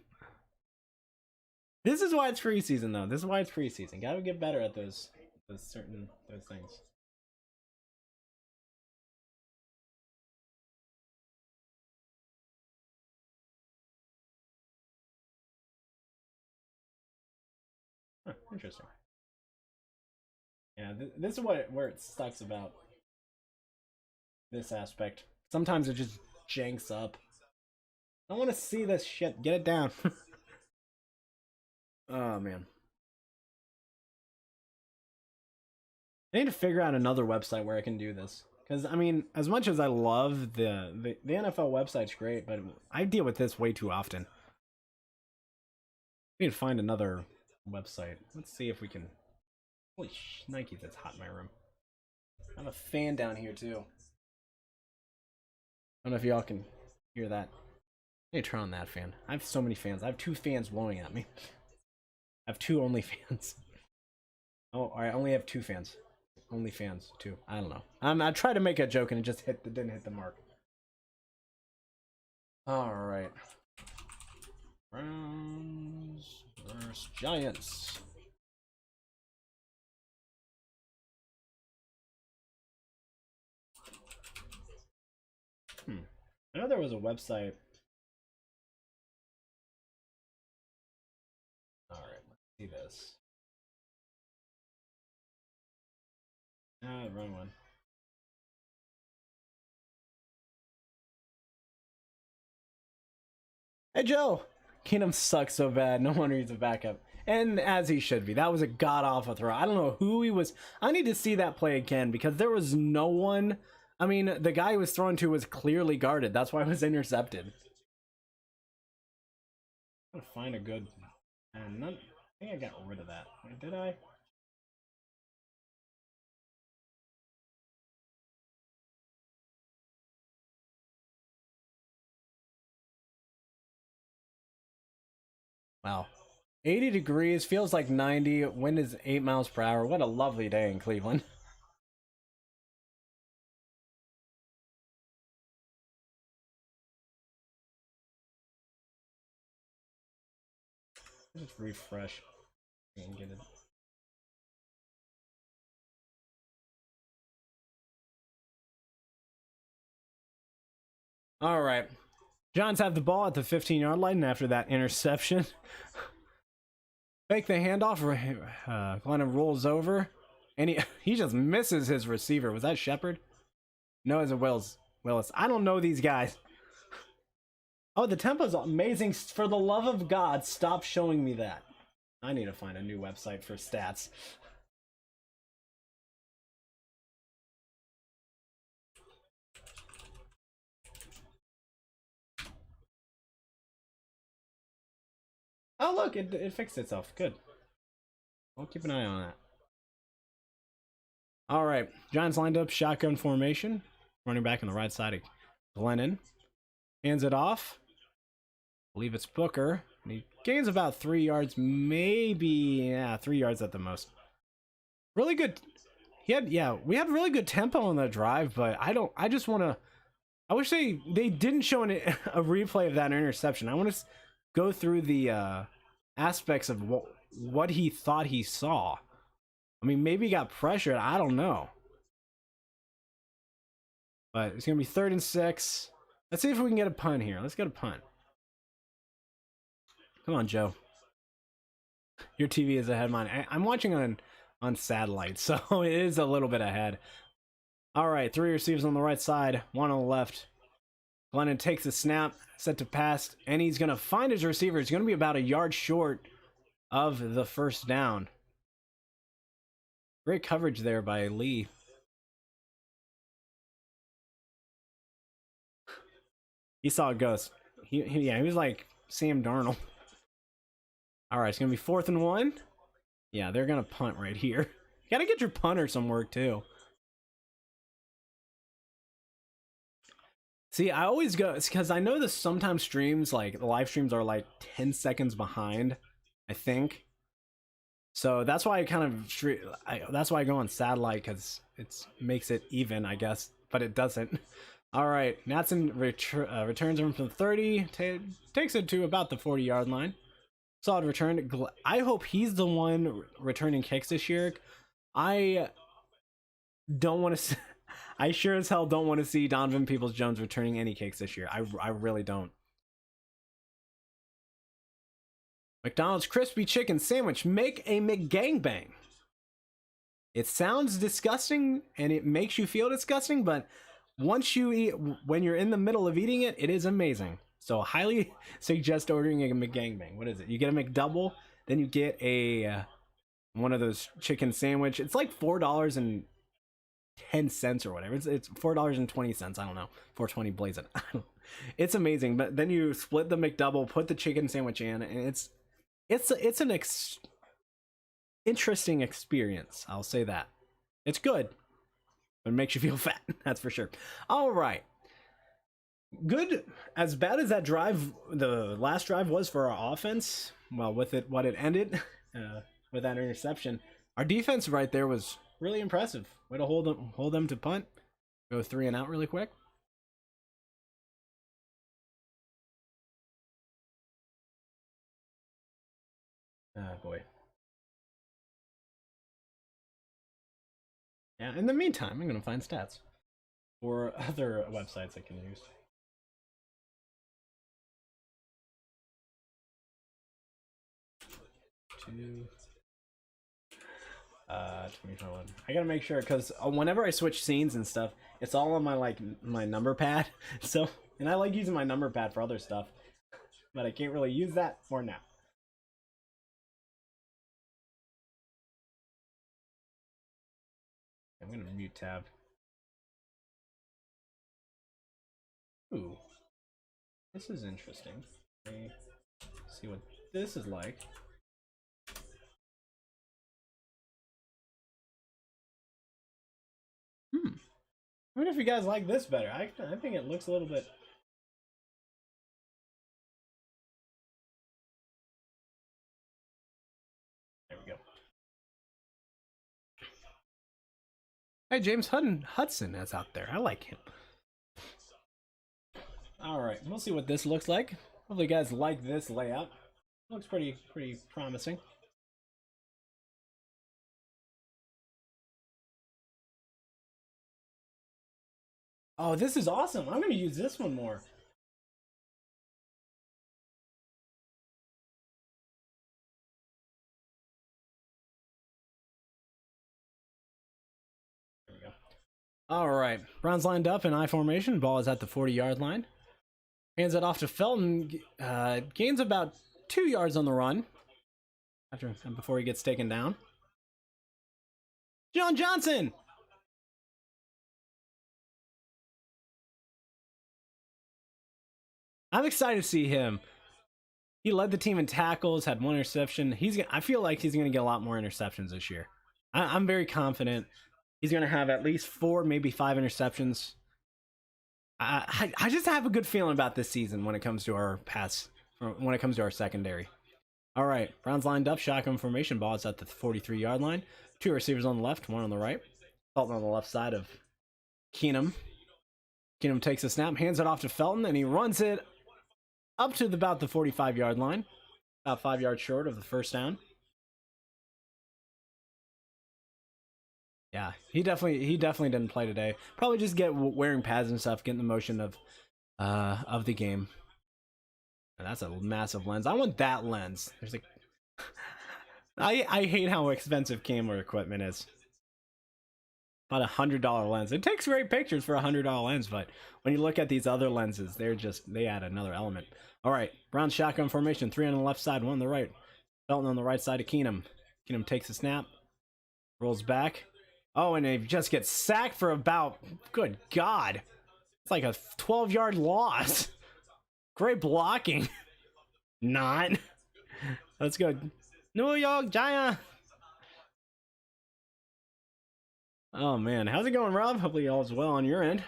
This is why it's preseason, though. This is why it's preseason. Gotta get better at those things. Huh, interesting. Yeah, this is where it sucks about this aspect. Sometimes it just janks up. I want to see this shit. Get it down. Oh man. I need to figure out another website where I can do this. Because, I mean, as much as I love the NFL website's great, but I deal with this way too often. We need to find another website. Let's see if we can... Holy Nike, that's hot in my room. I have a fan down here, too. I don't know if y'all can hear that. I need to turn on that fan. I have so many fans. I have 2 fans blowing at me. I have 2 only fans. Oh, I only have 2 fans. Only fans, 2. I don't know. I tried to make a joke and it just didn't hit the mark. Alright. Browns versus Giants. I know there was a website. Alright, let's see this. Ah, wrong one. Hey Joe! Keenum sucks so bad, no wonder he's a backup. And as he should be. That was a god-awful throw. I don't know who he was. I need to see that play again because there was no one. I mean, the guy he was thrown to was clearly guarded. That's why it was intercepted. I'm gonna find a good... And none... I think I got rid of that. Did I? Wow. 80 degrees, feels like 90, wind is 8 miles per hour. What a lovely day in Cleveland. Just refresh and get it. All right. Giants have the ball at the 15-yard line and after that interception. Fake the handoff. Glennon rolls over. And he just misses his receiver. Was that Shepard? No, it's a Willis. I don't know these guys. Oh, the tempo's amazing. For the love of God, stop showing me that. I need to find a new website for stats. Oh, look, it fixed itself. Good. I'll keep an eye on that. All right. Giants lined up, shotgun formation. Running back on the right side of Glennon. Hands it off. I believe it's Booker. And he gains about 3 yards, maybe, yeah, 3 yards at the most. Really good. We had really good tempo on the drive, but I just want to, I wish they didn't show a replay of that interception. I want to go through the aspects of what he thought he saw. I mean, maybe he got pressured. I don't know. But it's going to be 3rd and 6. Let's see if we can get a punt here. Let's get a punt. Come on, Joe. Your TV is ahead of mine. I'm watching on satellite, so it is a little bit ahead. All right, 3 receivers on the right side, 1 on the left. Glennon takes the snap, set to pass, and he's going to find his receiver. He's going to be about a yard short of the first down. Great coverage there by Lee. He saw a ghost. He was like Sam Darnold. All right, it's going to be 4th and 1. Yeah, they're going to punt right here. You got to get your punter some work, too. See, I always go, it's because I know that sometimes streams, like, the live streams are like 10 seconds behind, I think. So that's why I kind of that's why I go on satellite, because it makes it even, I guess, but it doesn't. All right, Natson returns him from 30, takes it to about the 40-yard line. Solid return. I hope he's the one returning kicks this year. I don't want to. I sure as hell don't want to see Donovan Peoples-Jones returning any kicks this year. I really don't. McDonald's crispy chicken sandwich. Make a McGangbang. It sounds disgusting and it makes you feel disgusting, but once you eat, when you're in the middle of eating it, it is amazing. So highly suggest ordering a McGangbang. What is it? You get a McDouble, then you get a one of those chicken sandwich. It's like $4.10 or whatever. It's $4.20. I don't know. 420 blaze it. It's amazing. But then you split the McDouble, put the chicken sandwich in, and it's an interesting experience. I'll say that. It's good. It makes you feel fat. That's for sure. All right. Good. As bad as that drive, the last drive was for our offense, well, with it, what it ended with that interception, our defense right there was really impressive. Way to hold them to punt. Go 3 and out really quick. Ah, boy. Yeah, in the meantime, I'm going to find stats or other websites I can use. Two. 2021. I gotta make sure, because whenever I switch scenes and stuff, it's all on my my number pad. So, and I like using my number pad for other stuff, but I can't really use that for now. I'm gonna mute tab. Ooh, this is interesting. Let me see what this is like. I wonder if you guys like this better. I think it looks a little bit. There we go. Hey, James Hudson is out there. I like him. All right, we'll see what this looks like. Hopefully, you guys like this layout. Looks pretty promising. Oh, this is awesome. I'm gonna use this one more. There we go. All right, Browns lined up in I formation. Ball is at the 40-yard line. Hands it off to Felton. Gains about 2 yards on the run before he gets taken down. John Johnson. I'm excited to see him. He led the team in tackles, had 1 interception. I feel like he's going to get a lot more interceptions this year. I'm very confident he's going to have at least 4, maybe 5 interceptions. I just have a good feeling about this season when it comes to our when it comes to our secondary. All right, Browns lined up, shotgun formation. Ball is at the 43-yard line. 2 receivers on the left, 1 on the right. Felton on the left side of Keenum. Keenum takes a snap, hands it off to Felton, and he runs it up to about the 45-yard line, about 5 yards short of the first down. Yeah, he definitely didn't play today. Probably just wearing pads and stuff, getting the motion of the game. And that's a massive lens. I want that lens. There's like, I hate how expensive camera equipment is. About $100 lens. It takes great pictures for $100 lens, but when you look at these other lenses, they add another element. All right, Browns shotgun formation. 3 on the left side, 1 on the right. Felton on the right side of Keenum. Keenum takes a snap, rolls back. Oh, and they just get sacked for about, good God. It's like a 12-yard loss. Great blocking. Not. That's good. New York Giants. Oh, man. How's it going, Rob? Hopefully all's well on your end.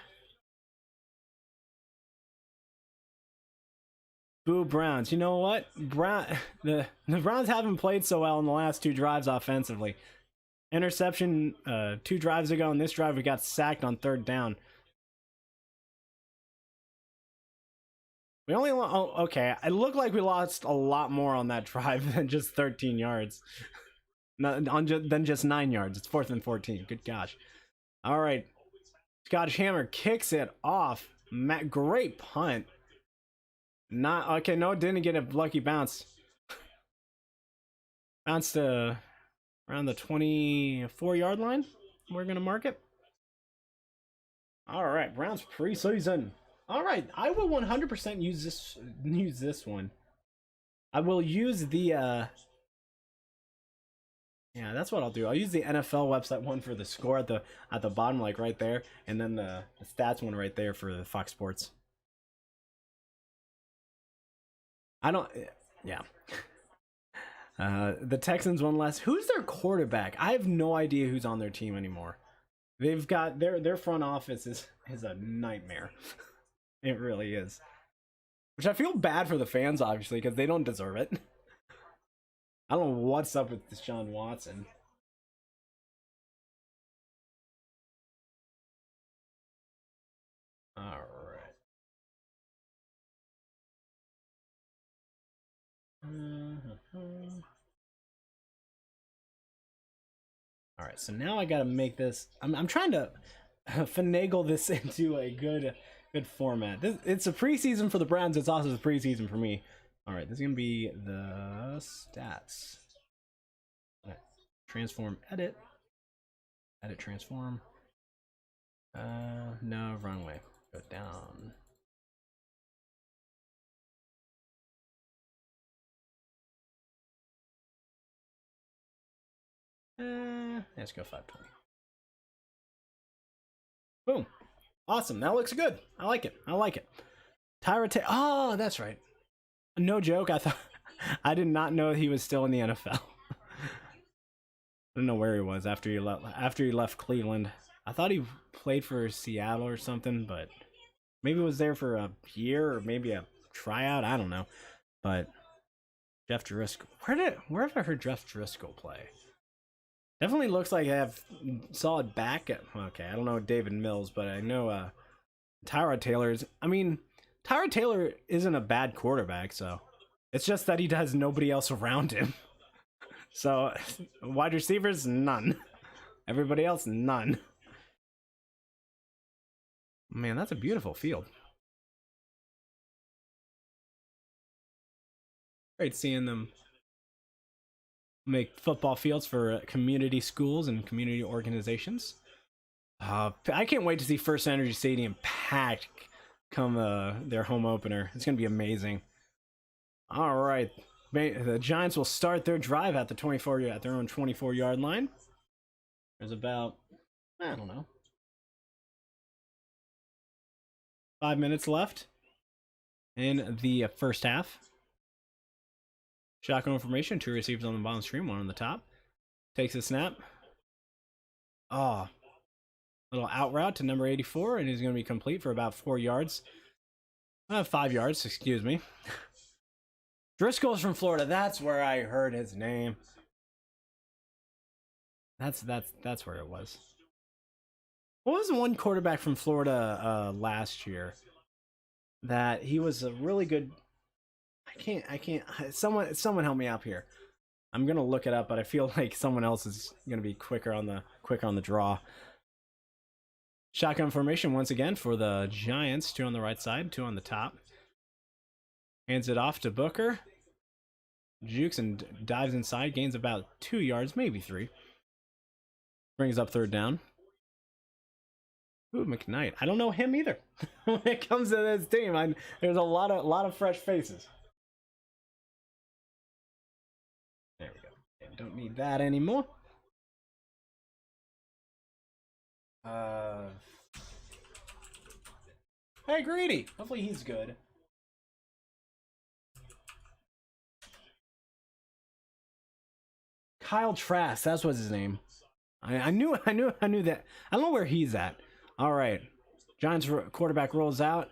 Boo Browns. You know what? The Browns haven't played so well in the last 2 drives offensively. Interception 2 drives ago, and this drive we got sacked on 3rd down. We only okay. It looked like we lost a lot more on that drive than just 13 yards. Than just 9 yards. It's 4th and 14. Good gosh. All right. Scottish Hammer kicks it off. Great punt. Not okay. No, it didn't get a lucky bounce. Bounced around the 24-yard line. We're gonna mark it. All right, Browns preseason. All right, I will 100% use this one. I will use the yeah, that's what I'll do. I'll use the NFL website one for the score at the bottom, like right there, and then the stats one right there for the Fox Sports. I don't, yeah. The Texans one less. Who's their quarterback? I have no idea who's on their team anymore. They've got their front office is a nightmare. It really is. Which I feel bad for the fans, obviously, because they don't deserve it. I don't know what's up with Deshaun Watson. All right. All right, so now I gotta make this. I'm trying to finagle this into a good format. It's a preseason for the Browns. It's also the preseason for me. All right, this is gonna be the stats. Right. Transform, edit, transform. No, wrong way. Go down. Let's go 520. Boom. Awesome. That looks good. I like it. Tyra oh, that's right. No joke. I did not know he was still in the NFL. I don't know where he was after he left Cleveland. I thought he played for Seattle or something, but maybe was there for a year or maybe a tryout. I don't know. But Jeff Driscoll. Where have I heard Jeff Driscoll play? Definitely looks like I have solid back. Okay, I don't know David Mills, but I know Tyrod Taylor is. I mean, Tyrod Taylor isn't a bad quarterback, so it's just that he has nobody else around him. So, wide receivers, none. Everybody else, none. Man, that's a beautiful field. Great seeing them make football fields for community schools and community organizations. I can't wait to see First Energy Stadium packed come their home opener. It's going to be amazing. All right. The Giants will start their drive at their own 24-yard line. There's about, I don't know, 5 minutes left in the first half. Shotgun formation, 2 receivers on the bottom stream, 1 on the top. Takes a snap. Oh, little out route to number 84, and he's going to be complete for about 4 yards. 5 yards, excuse me. Driscoll's from Florida. That's where I heard his name. That's where it was. What was the one quarterback from Florida last year that he was a really good? I can't. Someone help me out here. I'm gonna look it up, but I feel like someone else is gonna be quicker on the draw. Shotgun formation once again for the Giants. 2 on the right side, 2 on the top. Hands it off to Booker. Jukes and dives inside, gains about 2 yards, maybe 3. Brings up 3rd down. Ooh, McKnight. I don't know him either. When it comes to this team, there's a lot of fresh faces. There we go. Don't need that anymore. Hey, Greedy. Hopefully he's good. Kyle Trask, that's what's his name. I knew that. I don't know where he's at. All right. Giants quarterback rolls out.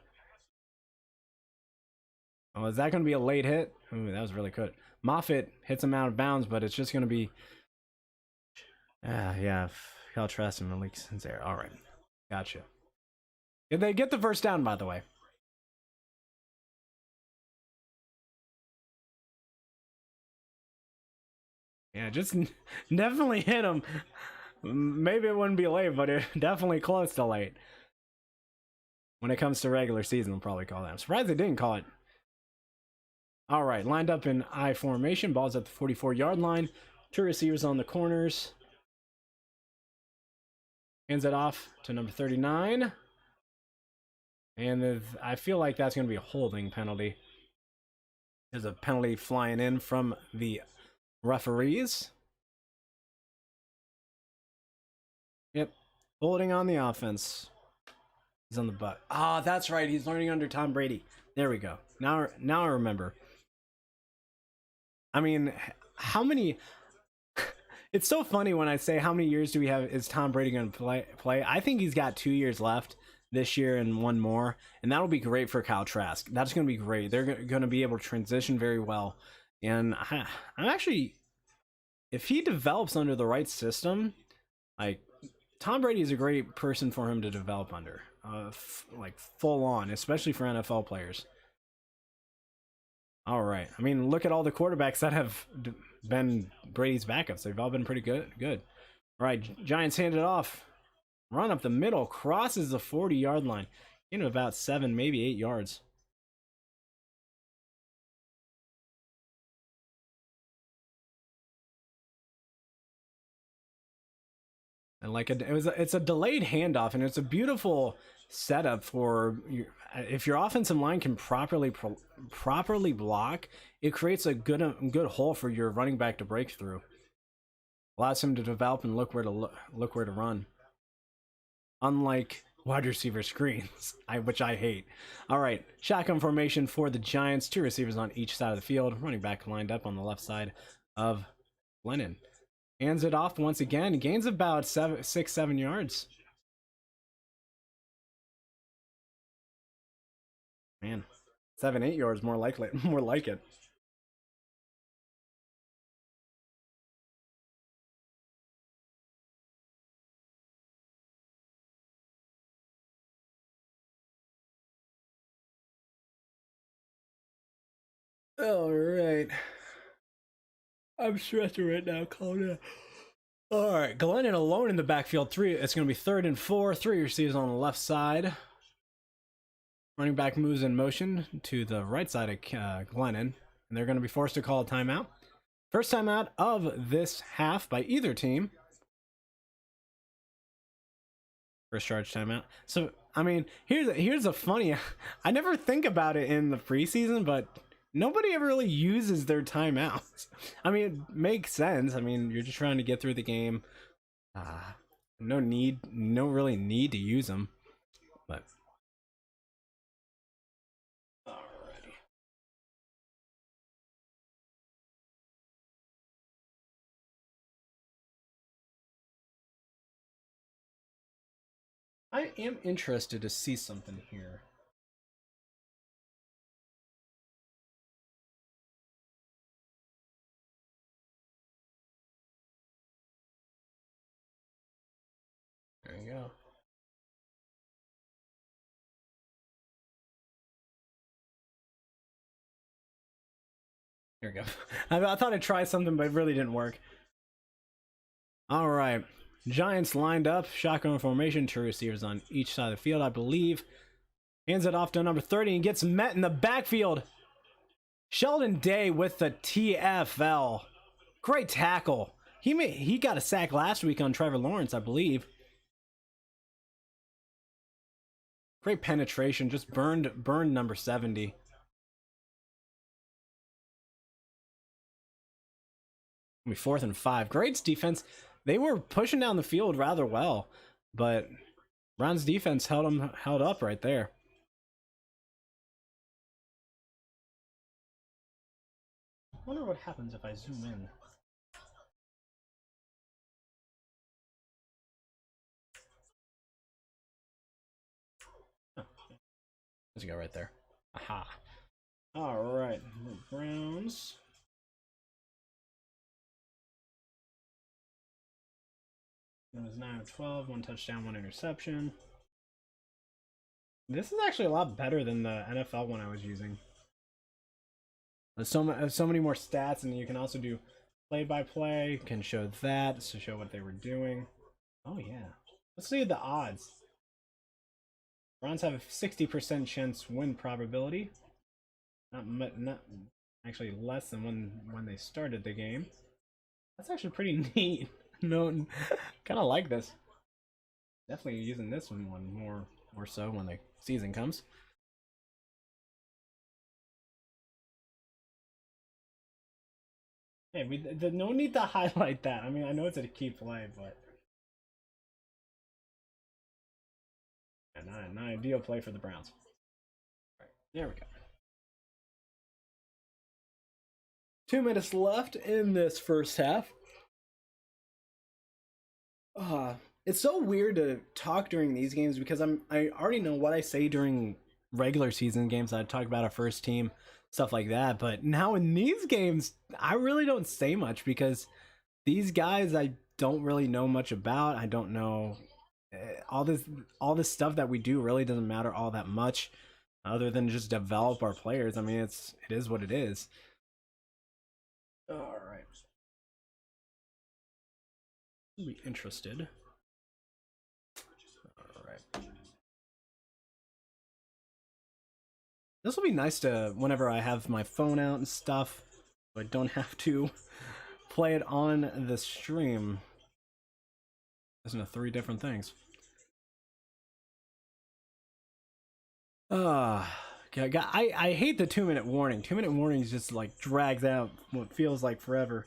Oh, is that going to be a late hit? Ooh, that was really good. Moffitt hits him out of bounds, but it's just going to be... yeah, Caltrest and Malik Sincere. All right. Gotcha. Did they get the first down, by the way? Yeah, just definitely hit him. Maybe it wouldn't be late, but it definitely close to late. When it comes to regular season, we'll probably call that. I'm surprised they didn't call it. All right, lined up in I formation. Ball's at the 44-yard line. Two receivers on the corners. Hands it off to number 39. And I feel like that's going to be a holding penalty. There's a penalty flying in from the referees. Yep, holding on the offense. He's on the butt. Ah, that's right. He's learning under Tom Brady. There we go. Now I remember. I mean, how many... It's so funny when I say how many years do we have, is Tom Brady going to play? I think he's got 2 years left this year and one more, and that'll be great for Kyle Trask. That's going to be great. They're going to be able to transition very well. And I'm actually, if he develops under the right system, like, Tom Brady is a great person for him to develop under, like full on, especially for NFL players. All right. I mean, look at all the quarterbacks that have been Brady's backups. They've all been pretty good. All right, Giants hand it off. Run up the middle, crosses the 40-yard line. Into about 7, maybe 8 yards. And like it's a delayed handoff, and it's a beautiful setup for if your offensive line can properly block. It creates a good hole for your running back to break through. Allows him to develop and look where to run. Unlike wide receiver screens, which I hate. All right, shotgun formation for the Giants. Two receivers on each side of the field. Running back lined up on the left side of Lennon. Hands it off once again. Gains about 6-7 yards. Man, 7-8 yards more like it. All right. I'm stressing right now. Calm down. All right, Glennon alone in the backfield. It's going to be 3rd and 4. 3 receivers on the left side. Running back moves in motion to the right side of Glennon, and they're going to be forced to call a timeout. First timeout of this half by either team. First charge timeout. So, I mean, here's a funny... I never think about it in the preseason, but nobody ever really uses their timeouts. I mean, it makes sense. I mean, you're just trying to get through the game. No really need to use them. But alrighty. I am interested to see something here. There you go. There we go. I thought I'd try something, but it really didn't work. All right. Giants lined up. Shotgun formation. Two receivers on each side of the field, I believe. Hands it off to number 30 and gets met in the backfield. Sheldon Day with the TFL. Great tackle. He got a sack last week on Trevor Lawrence, I believe. Great penetration. Just burned number 70. Be 4th and 5. Great defense. They were pushing down the field rather well, but Brown's defense held up right there. I wonder what happens if I zoom in. Oh. Let's go right there. Aha. All right, the Browns. It was 9 of 12, 1 touchdown, 1 interception. This is actually a lot better than the NFL one I was using. There's so many more stats, and you can also do play-by-play. Can show that to show what they were doing. Oh yeah, let's see the odds. Browns have a 60% chance win probability. Not actually less than when they started the game. That's actually pretty neat. No, kind of like this. Definitely using this one more so when the season comes. Hey, no need to highlight that. I mean, I know it's a key play, but yeah, not an ideal play for the Browns. All right, there we go. 2 minutes left in this first half. It's so weird to talk during these games because I already know what I say during regular season games. I talk about our first team, stuff like that. But now in these games, I really don't say much because these guys I don't really know much about. I don't know all this stuff that we do really doesn't matter all that much, other than just develop our players. I mean, it is what it is. All right, be interested. All right. This will be nice to whenever I have my phone out and stuff, so I don't have to play it on the stream. Listen to 3 different things. I hate the 2-minute warning. 2-minute warnings just like drags out what feels like forever.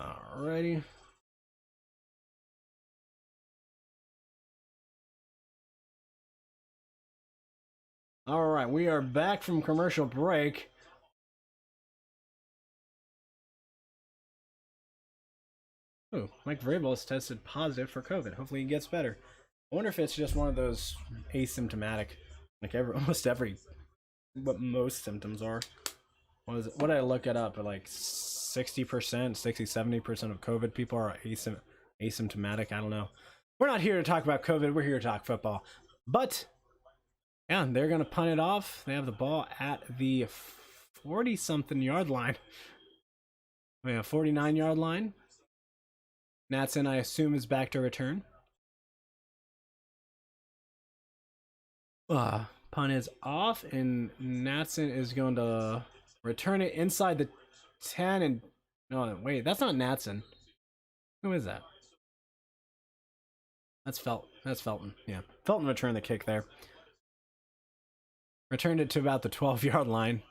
Alrighty. Alright, we are back from commercial break. Oh, Mike Vrabel has tested positive for COVID. Hopefully he gets better. I wonder if it's just one of those asymptomatic, like almost every, what most symptoms are. What is it? What did I look it up? Like 60%, 60-70% of COVID people are asymptomatic. I don't know. We're not here to talk about COVID. We're here to talk football. But yeah, they're gonna punt it off. They have the ball at the 40-something yard line. I mean, a 49-yard line. Natson, I assume, is back to return. Punt is off, and Natson is going to return it inside the 10. And no, wait, that's not Natson. Who is that? That's Felton. Yeah, Felton returned the kick there. Returned it to about the 12-yard line.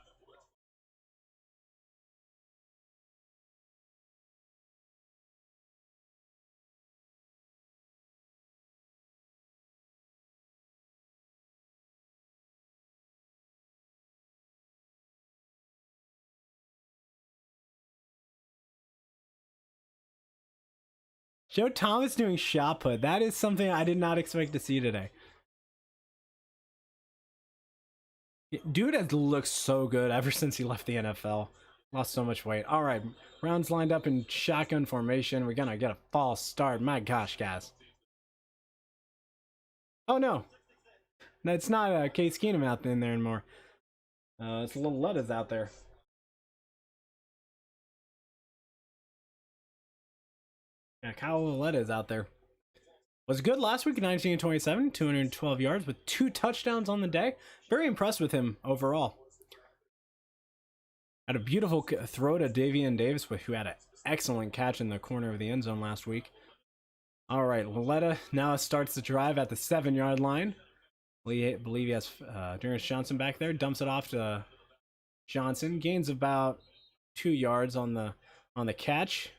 Joe Thomas doing shot put. That is something I did not expect to see today. Dude has looked so good ever since he left the NFL. Lost so much weight. All right, rounds lined up in shotgun formation. We're gonna get a false start. My gosh, guys. Oh no, that's not Case Keenum out in there anymore. It's a little Letta's out there. Yeah, Kyle Letta is out there. Was good last week, 19-27, 212 yards with 2 touchdowns on the day. Very impressed with him overall. Had a beautiful throw to Davian Davis, who had an excellent catch in the corner of the end zone last week. All right, Letta now starts the drive at the 7-yard line. I believe he has Darius Johnson back there. Dumps it off to Johnson. Gains about 2 yards on the catch.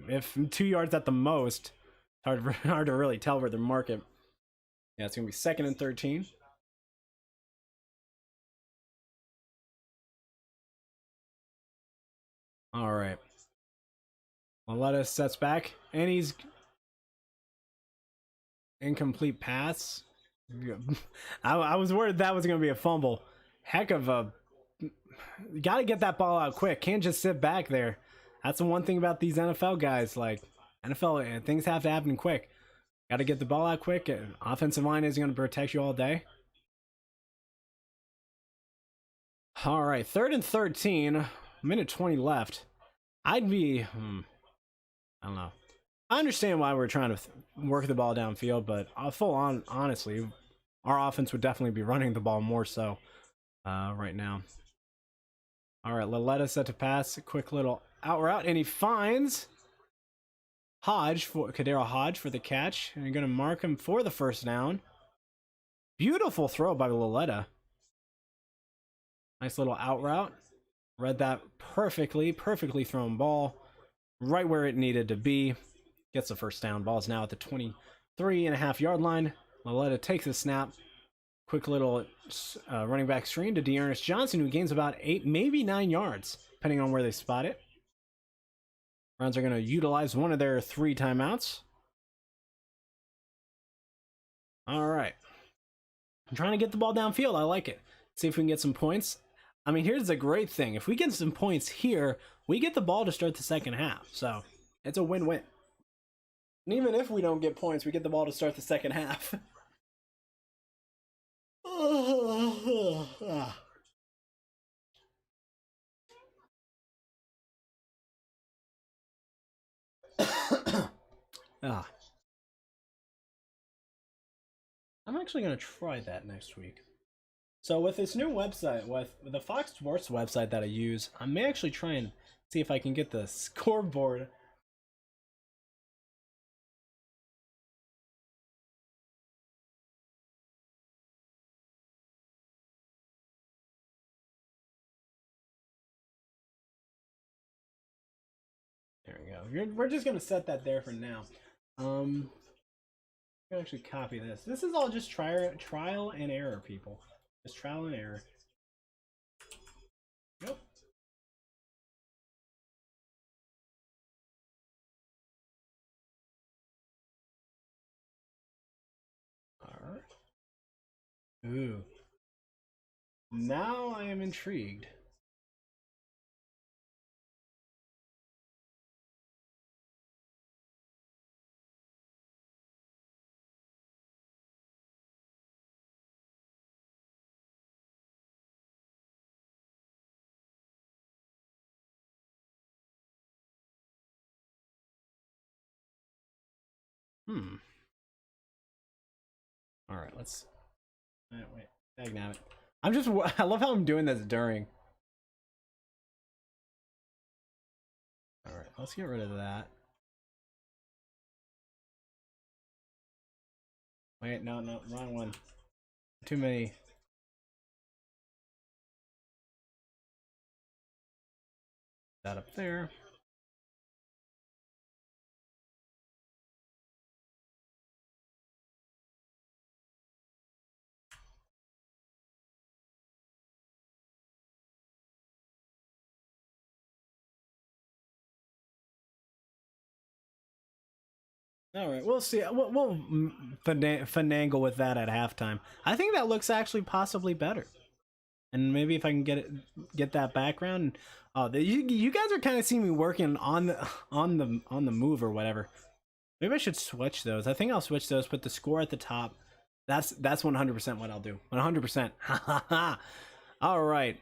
If 2 yards at the most, hard to really tell where they mark it. Yeah, it's gonna be 2nd and 13. All right. Maletta sets back, and he's incomplete pass. I was worried that was going to be a fumble. Heck of a... You got to get that ball out quick. Can't just sit back there. That's the one thing about these NFL guys. Like, NFL, things have to happen quick. Got to get the ball out quick. Offensive line isn't going to protect you all day. All right, 3rd and 13. Minute 20 left. I'd be... I don't know. I understand why we're trying to work the ball downfield, but honestly, our offense would definitely be running the ball more so right now. All right, Laletta set to pass. A quick little out route, and he finds Kadero Hodge for the catch, and you're going to mark him for the first down. Beautiful throw by Laletta. Nice little out route. Read that perfectly thrown ball. Right where it needed to be. Gets the first down. Ball's now at the 23.5-yard line. Laletta takes a snap. Quick little running back screen to Dearness Johnson, who gains about 8, maybe 9 yards, depending on where they spot it. Browns are going to utilize one of their 3 timeouts. All right. I'm trying to get the ball downfield. I like it. See if we can get some points. I mean, here's the great thing. If we get some points here, we get the ball to start the second half. So it's a win-win. And even if we don't get points, we get the ball to start the second half. I'm actually going to try that next week. So with this new website, with the Fox Sports website that I use, I may actually try and see if I can get the scoreboard. There we go. We're just going to set that there for now. I'm going to actually copy this. This is all just trial and error, people. Just trial and error. Nope. Alright. Ooh. Now I am intrigued. All right, let's. Wait, dagnabbit. I'm just. I love how I'm doing this during. All right, let's get rid of that. Wait, no, wrong one. Too many. That up there. All right, we'll see. We'll finagle with that at halftime. I think that looks actually possibly better. And maybe if I can get that background. Oh, you guys are kind of seeing me working on the move or whatever. Maybe I should switch those. I think I'll switch those. Put the score at the top. That's 100% what I'll do. 100%. All right.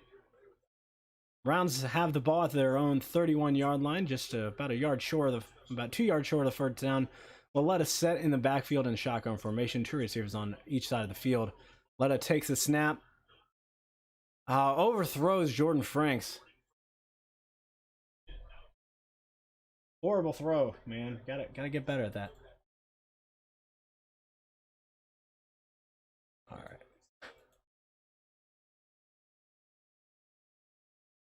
Browns have the ball at their own 31-yard line, just about 2 yards short of the first down. Laletta set in the backfield in shotgun formation. 2 receivers on each side of the field. Laletta takes a snap. Overthrows Jordan Franks. Horrible throw, man. Gotta get better at that. All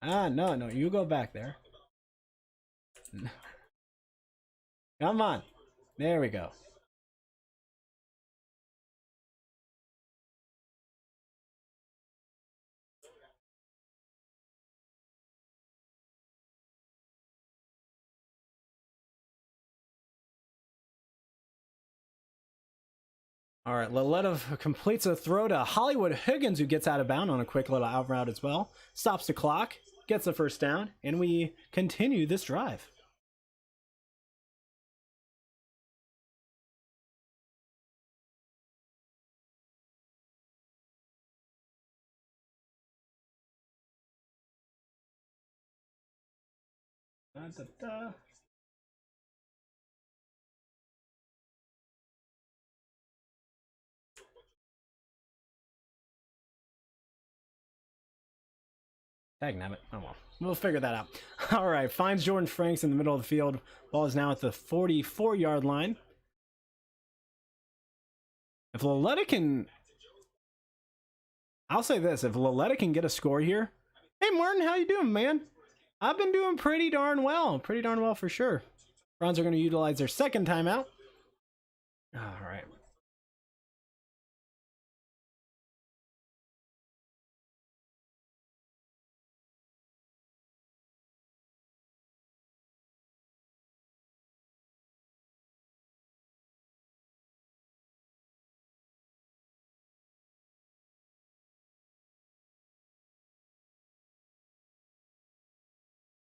right. No, you go back there. Come on. There we go. All right, Laletta completes a throw to Hollywood Higgins, who gets out of bound on a quick little out route as well. Stops the clock, gets the first down, and we continue this drive. Dagnabbit. Oh well. We'll figure that out. All right. Finds Jordan Franks in the middle of the field. Ball is now at the 44-yard line. If Laletta can... I'll say this. If Laletta can get a score here... Hey, Martin. How you doing, man? I've been doing pretty darn well. Pretty darn well for sure. Browns are going to utilize their second timeout. All right.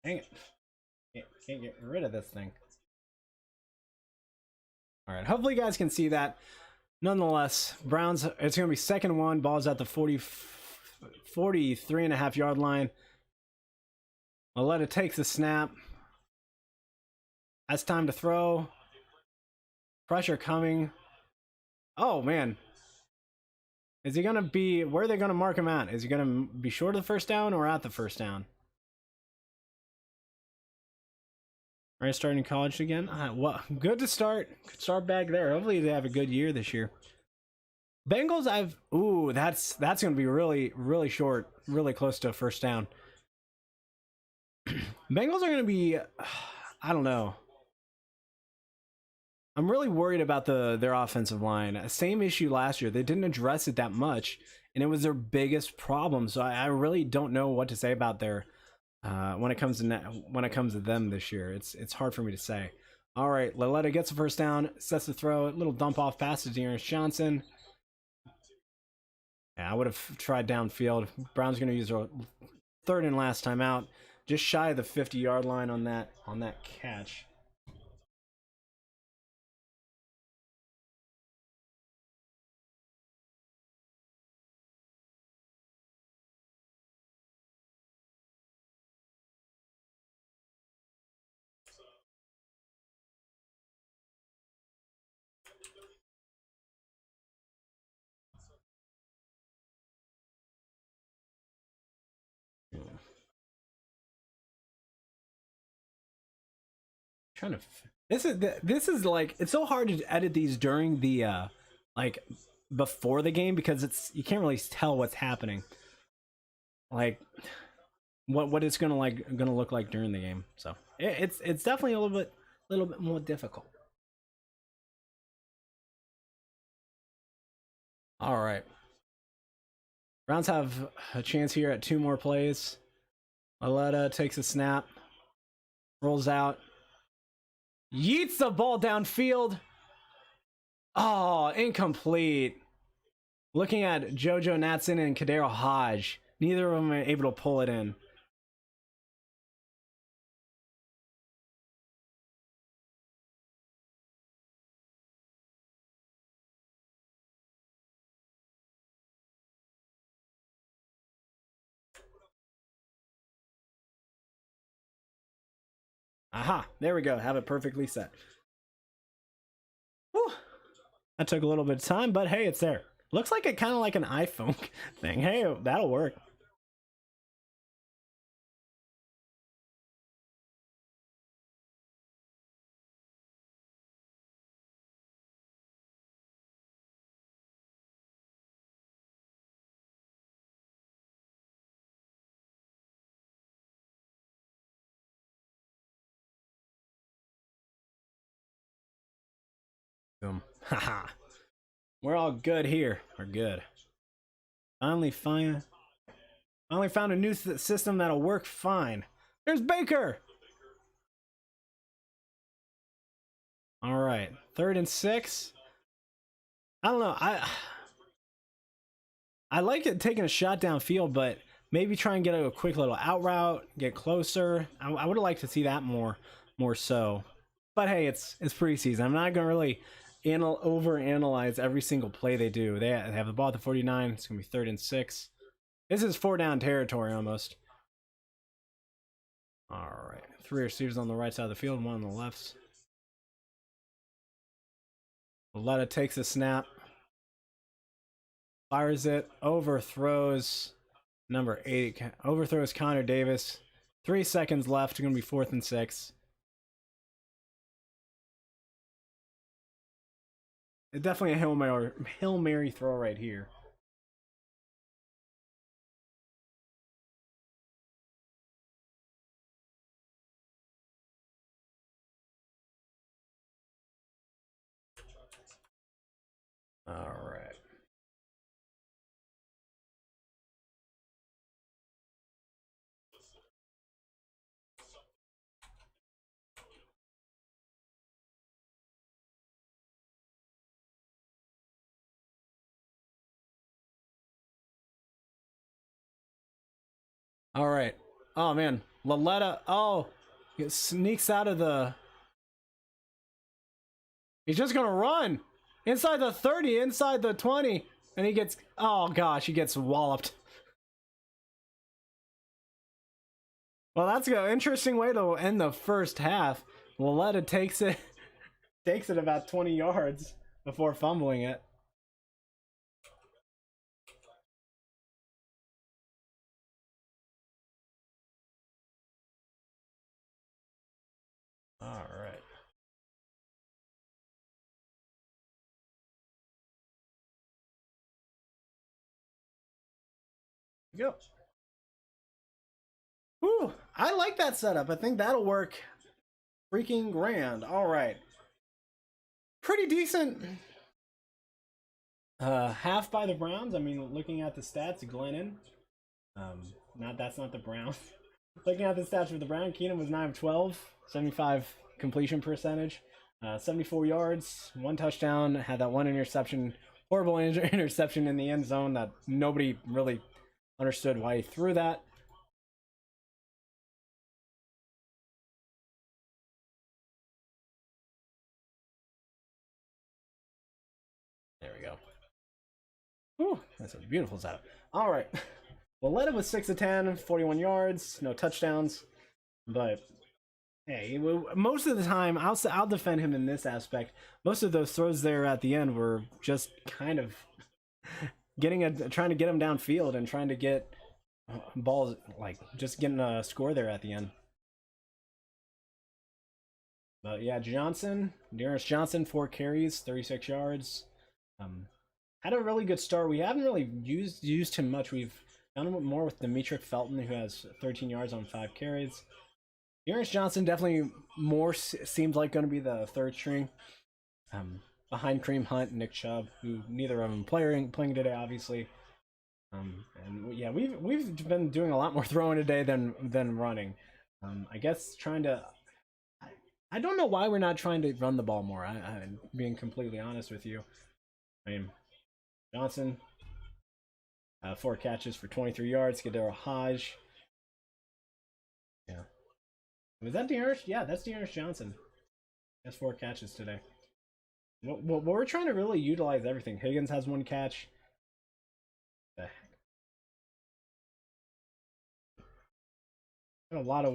Dang it. Can't get rid of this thing. All right. Hopefully you guys can see that. Nonetheless, Browns, it's going to be 2nd and 1. Ball's at the 43.5-yard line. Laletta takes the snap. Has time to throw. Pressure coming. Oh, man. Is he going to be... Where are they going to mark him at? Is he going to be short of the first down or at the first down? Right, starting college again. Well, good to start. Good start back there. Hopefully they have a good year this year. Bengals, ooh, that's going to be really short, really close to a first down. Bengals are going to be, I don't know. I'm really worried about their offensive line. Same issue last year. They didn't address it that much, and it was their biggest problem. So I really don't know what to say about their when it comes to them this year. It's hard for me to say. All right, Laletta gets the first down, sets the throw, little dump off pass to Dearness Johnson. Yeah, I would have tried downfield. Brown's going to use their 3rd and last time out, just shy of the 50-yard line on that catch. Trying to this is like, it's so hard to edit these during the like before the game, because you can't really tell what's happening, like what it's gonna look like during the game. So it's definitely a little bit more difficult. All right, Browns have a chance here at 2 more plays. Laletta takes a snap, rolls out, yeets the ball downfield. Oh, incomplete. Looking at JoJo Natson and Kadero Hodge, neither of them are able to pull it in. Aha, there we go. Have it perfectly set. Whew. That took a little bit of time, but hey, it's there. Looks like kind of like an iPhone thing. Hey, that'll work. Boom. Haha. We're all good here. We're good. Finally found a new system that'll work fine. There's Baker. All right, 3rd and 6. I don't know. I like it taking a shot downfield, but maybe try and get a quick little out route, get closer. I would have liked to see that more so. But hey, it's preseason. I'm not gonna really over analyze every single play they do. They have the ball at the 49. It's gonna be 3rd and 6. This is 4 down territory almost. All right, 3 receivers on the right side of the field, 1 on the left. Letta takes a snap, fires it, overthrows number 8, overthrows Connor Davis. 3 seconds left. It's gonna be 4th and 6. It's definitely a Hail Mary throw right here. All right. All right. Oh man, Laletta. Oh, he sneaks out of the. He's just gonna run inside the 30, inside the 20, and he gets. Oh gosh, he gets walloped. Well, that's an interesting way to end the first half. Laletta takes it about 20 yards before fumbling it. All right. Go. Whew, I like that setup. I think that'll work freaking grand. All right. Pretty decent half by the Browns. I mean, looking at the stats, Glennon. That's not the Browns. Looking at the stats for the Browns, Keenum was 9 of 12, 75 completion percentage, 74 yards, 1 touchdown, had that 1 interception, horrible interception in the end zone that nobody really understood why he threw that. There we go. Whew, that's a beautiful setup. All right. Well, Letta was 6 of 10, 41 yards, no touchdowns. But hey, most of the time, I'll defend him in this aspect. Most of those throws there at the end were just kind of trying to get him downfield and trying to get balls, like just getting a score there at the end. But yeah, Dearness Johnson, 4 carries, 36 yards. Had a really good start. We haven't really used him much. We've done him more with Demetric Felton, who has 13 yards on 5 carries. Dearness Johnson definitely more seems like going to be the 3rd string, behind Kareem Hunt and Nick Chubb, who neither of them playing today, obviously. And yeah, we've been doing a lot more throwing today than running. I guess trying to. I don't know why we're not trying to run the ball more. I'm being completely honest with you. I mean, Johnson, 4 catches for 23 yards. Gadara Hodge. Yeah. Was that Dearness? Yeah, that's Dearness Johnson. Has 4 catches today. Well, we're trying to really utilize everything. Higgins has 1 catch. The heck? We have a lot of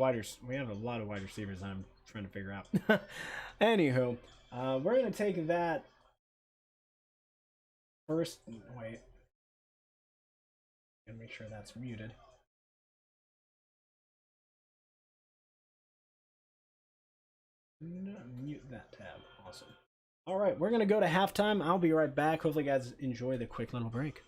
wide receivers I'm trying to figure out. Anywho, we're going to take that first. Wait. Gotta make sure that's muted. No, mute that tab. Awesome. All right, we're going to go to halftime. I'll be right back. Hopefully, you guys enjoy the quick little break.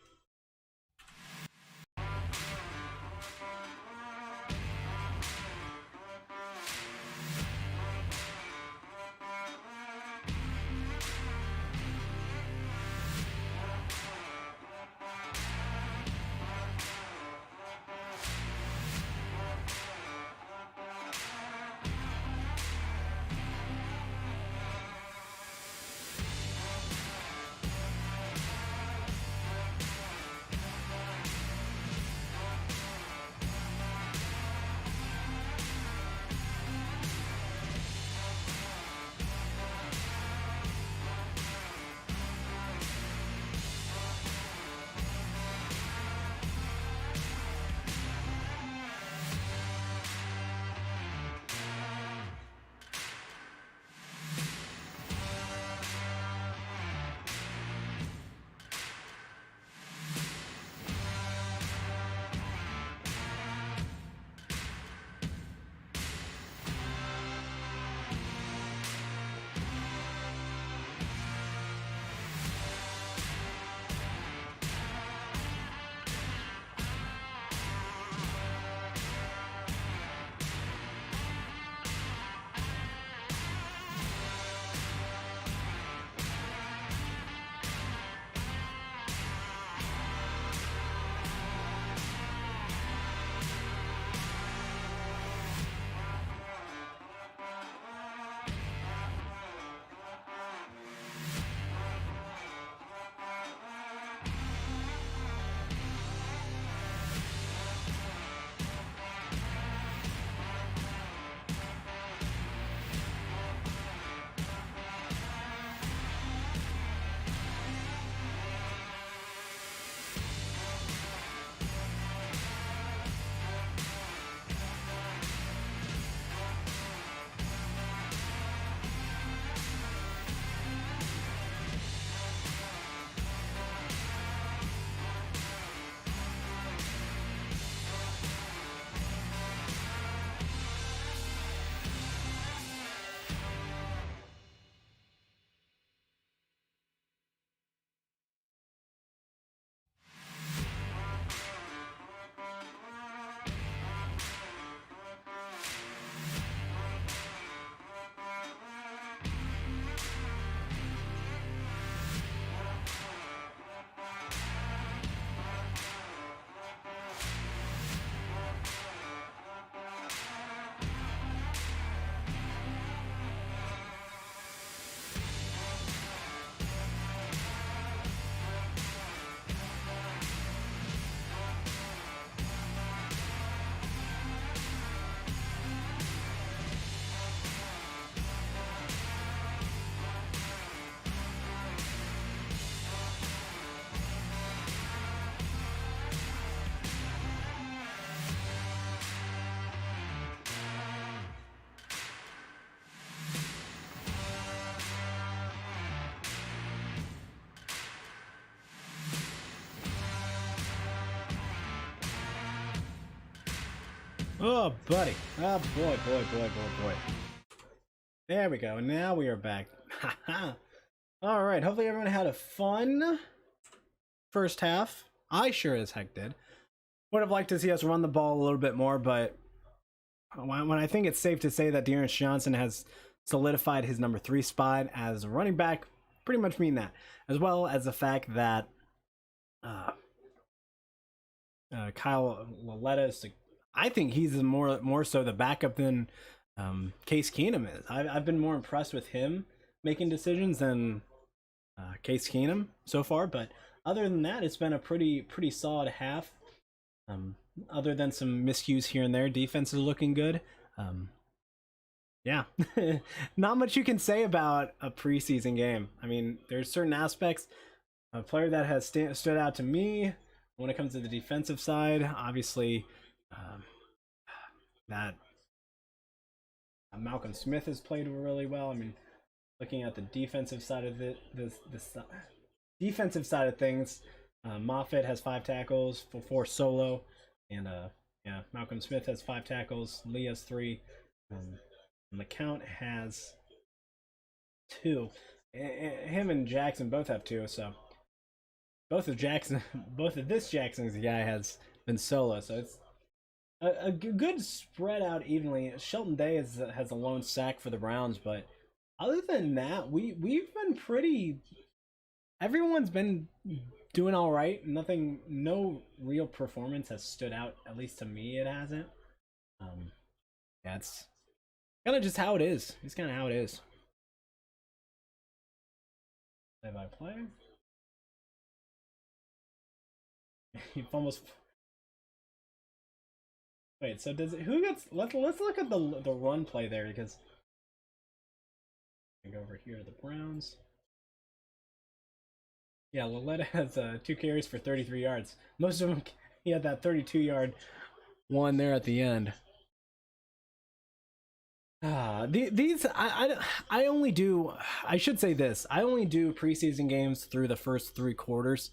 Oh, buddy. Oh, boy. There we go. Now we are back. All right. Hopefully everyone had a fun first half. I sure as heck did. Would have liked to see us run the ball a little bit more, but when I think it's safe to say that Dearness Johnson has solidified his number 3 spot as a running back, pretty much mean that, as well as the fact that Kyle Laletta is, I think he's more so the backup than Case Keenum is. I've been more impressed with him making decisions than Case Keenum so far, but other than that, it's been a pretty solid half. Other than some miscues here and there, defense is looking good. Yeah, not much you can say about a preseason game. I mean, there's certain aspects. A player that has stood out to me when it comes to the defensive side, obviously, that Malcolm Smith has played really well. I mean, looking at the defensive side of the defensive side of things, Moffitt has 5 tackles for 4 solo, and yeah, Malcolm Smith has 5 tackles. Lee has 3. LeCount has 2. Him and Jackson both have 2, so both of this Jackson's guy has been solo, so it's a good spread out evenly. Shelton Day has a lone sack for the Browns, but other than that, we've been pretty. Everyone's been doing all right. No real performance has stood out. At least to me, it hasn't. Yeah, it's kind of just how it is. It's kind of how it is. Play by play. You've almost. Wait, so does it? Who gets? Let's look at the run play there, because I go over here to the Browns. Yeah, Laletta has 2 carries for 33 yards. Most of them, he had that 32-yard one there at the end. I only do. I should say this. I only do preseason games through the first 3 quarters.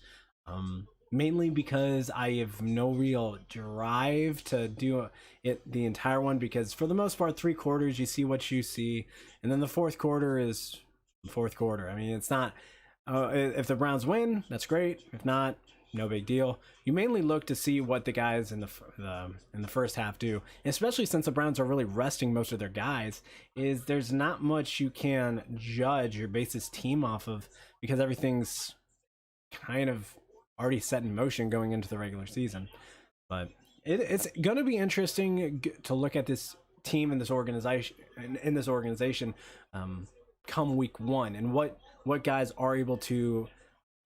Mainly because I have no real drive to do it the entire one, because for the most part 3 quarters you see what you see, and then the 4th quarter is the 4th quarter. I mean, it's not if the Browns win, that's great. If not, no big deal. You mainly look to see what the guys in the first half do, and especially since the Browns are really resting most of their guys, is there's not much you can judge your basis team off of, because everything's kind of already set in motion going into the regular season. But it's going to be interesting to look at this team and this organization come week 1, and what guys are able to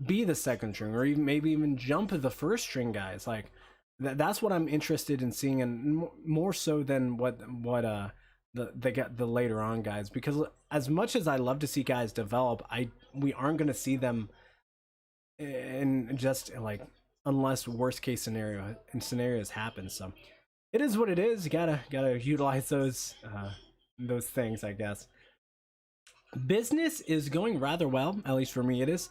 be the second string, or maybe even jump the first string guys. Like that's what I'm interested in seeing, and more so than what the later on guys, because as much as I love to see guys develop, we aren't going to see them and just like, unless worst case scenarios happen. So it is what it is. You gotta utilize those things, I guess. Business is going rather well, at least for me it is.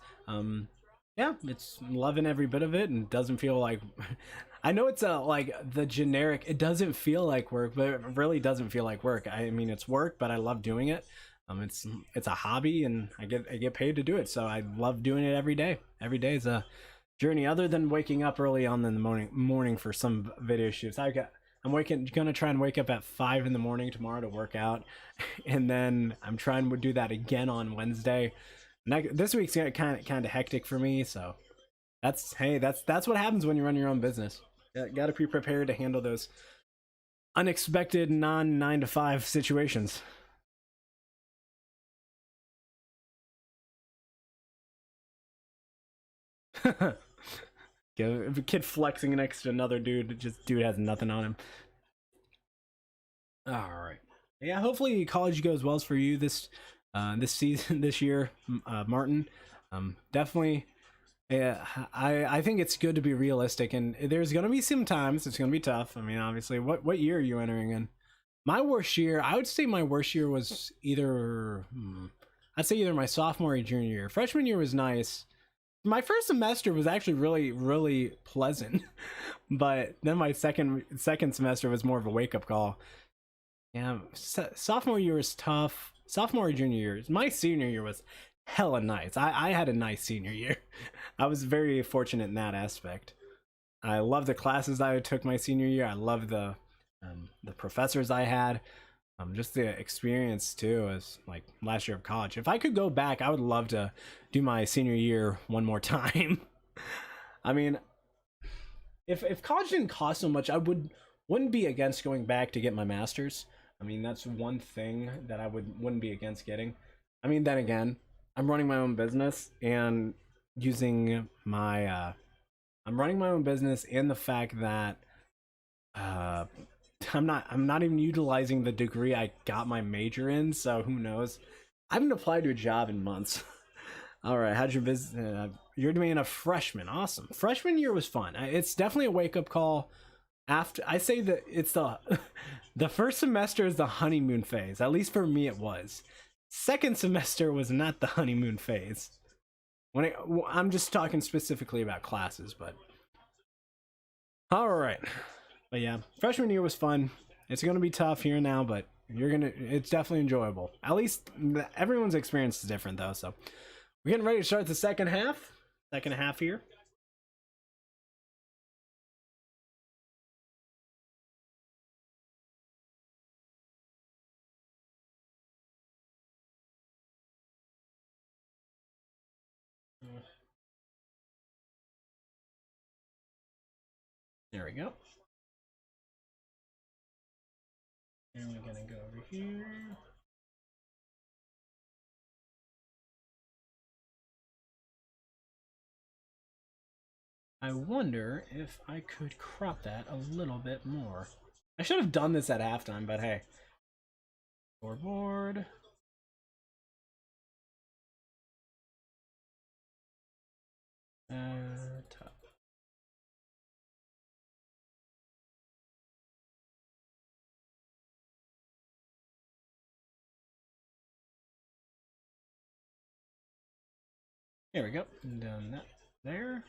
Yeah, it's loving every bit of it, and doesn't feel like I know it's like the generic, it doesn't feel like work, but it really doesn't feel like work. I mean, it's work, but I love doing it. It's a hobby, and I get paid to do it, so I love doing it every day. Every day is a journey, other than waking up early on in the morning for some video shoots. I'm gonna try and wake up at 5 in the morning tomorrow to work out, and then I'm trying to do that again on Wednesday. This week's kind of hectic for me, so that's what happens when you run your own business. Got to be prepared to handle those unexpected non-9 to 5 situations. If a kid flexing next to another dude, dude has nothing on him. All right. Yeah, hopefully college goes well for you this season, this year, Martin. Definitely. Yeah, I think it's good to be realistic, and there's gonna be some times it's gonna be tough. I mean, obviously, what year are you entering in? My worst year, I would say my worst year was either I'd say either my sophomore or junior year. Freshman year was nice. my first semester was actually really pleasant, but then my second semester was more of a wake up call. Yeah, sophomore year was tough. Sophomore junior year, my senior year was hella nice. I had a nice senior year. I was very fortunate in that aspect. I love the classes I took my senior year. I love the professors I had. Just the experience too, as like last year of college. If I could go back, I would love to do my senior year one more time. I mean, if college didn't cost so much, I wouldn't be against going back to get my master's. I mean, that's one thing that I wouldn't be against getting. I mean, then again, I'm running my own business and using my I'm running my own business, and the fact that I'm not even utilizing the degree I got my major in, so who knows. I haven't applied to a job in months. All right, how'd your business? You're being a freshman. Awesome. Freshman year was fun. It's definitely a wake up call. After I say that it's the the first semester is the honeymoon phase. At least for me, it was. Second semester was not the honeymoon phase. I'm just talking specifically about classes, but all right. But yeah, freshman year was fun. It's gonna be tough here now, but it's definitely enjoyable. At least everyone's experience is different though. So we're getting ready to start the second half. Second half here. There we go. And we're gonna go over here. I wonder if I could crop that a little bit more. I should have done this at halftime, but hey. Scoreboard. Top. There we go. Done that there.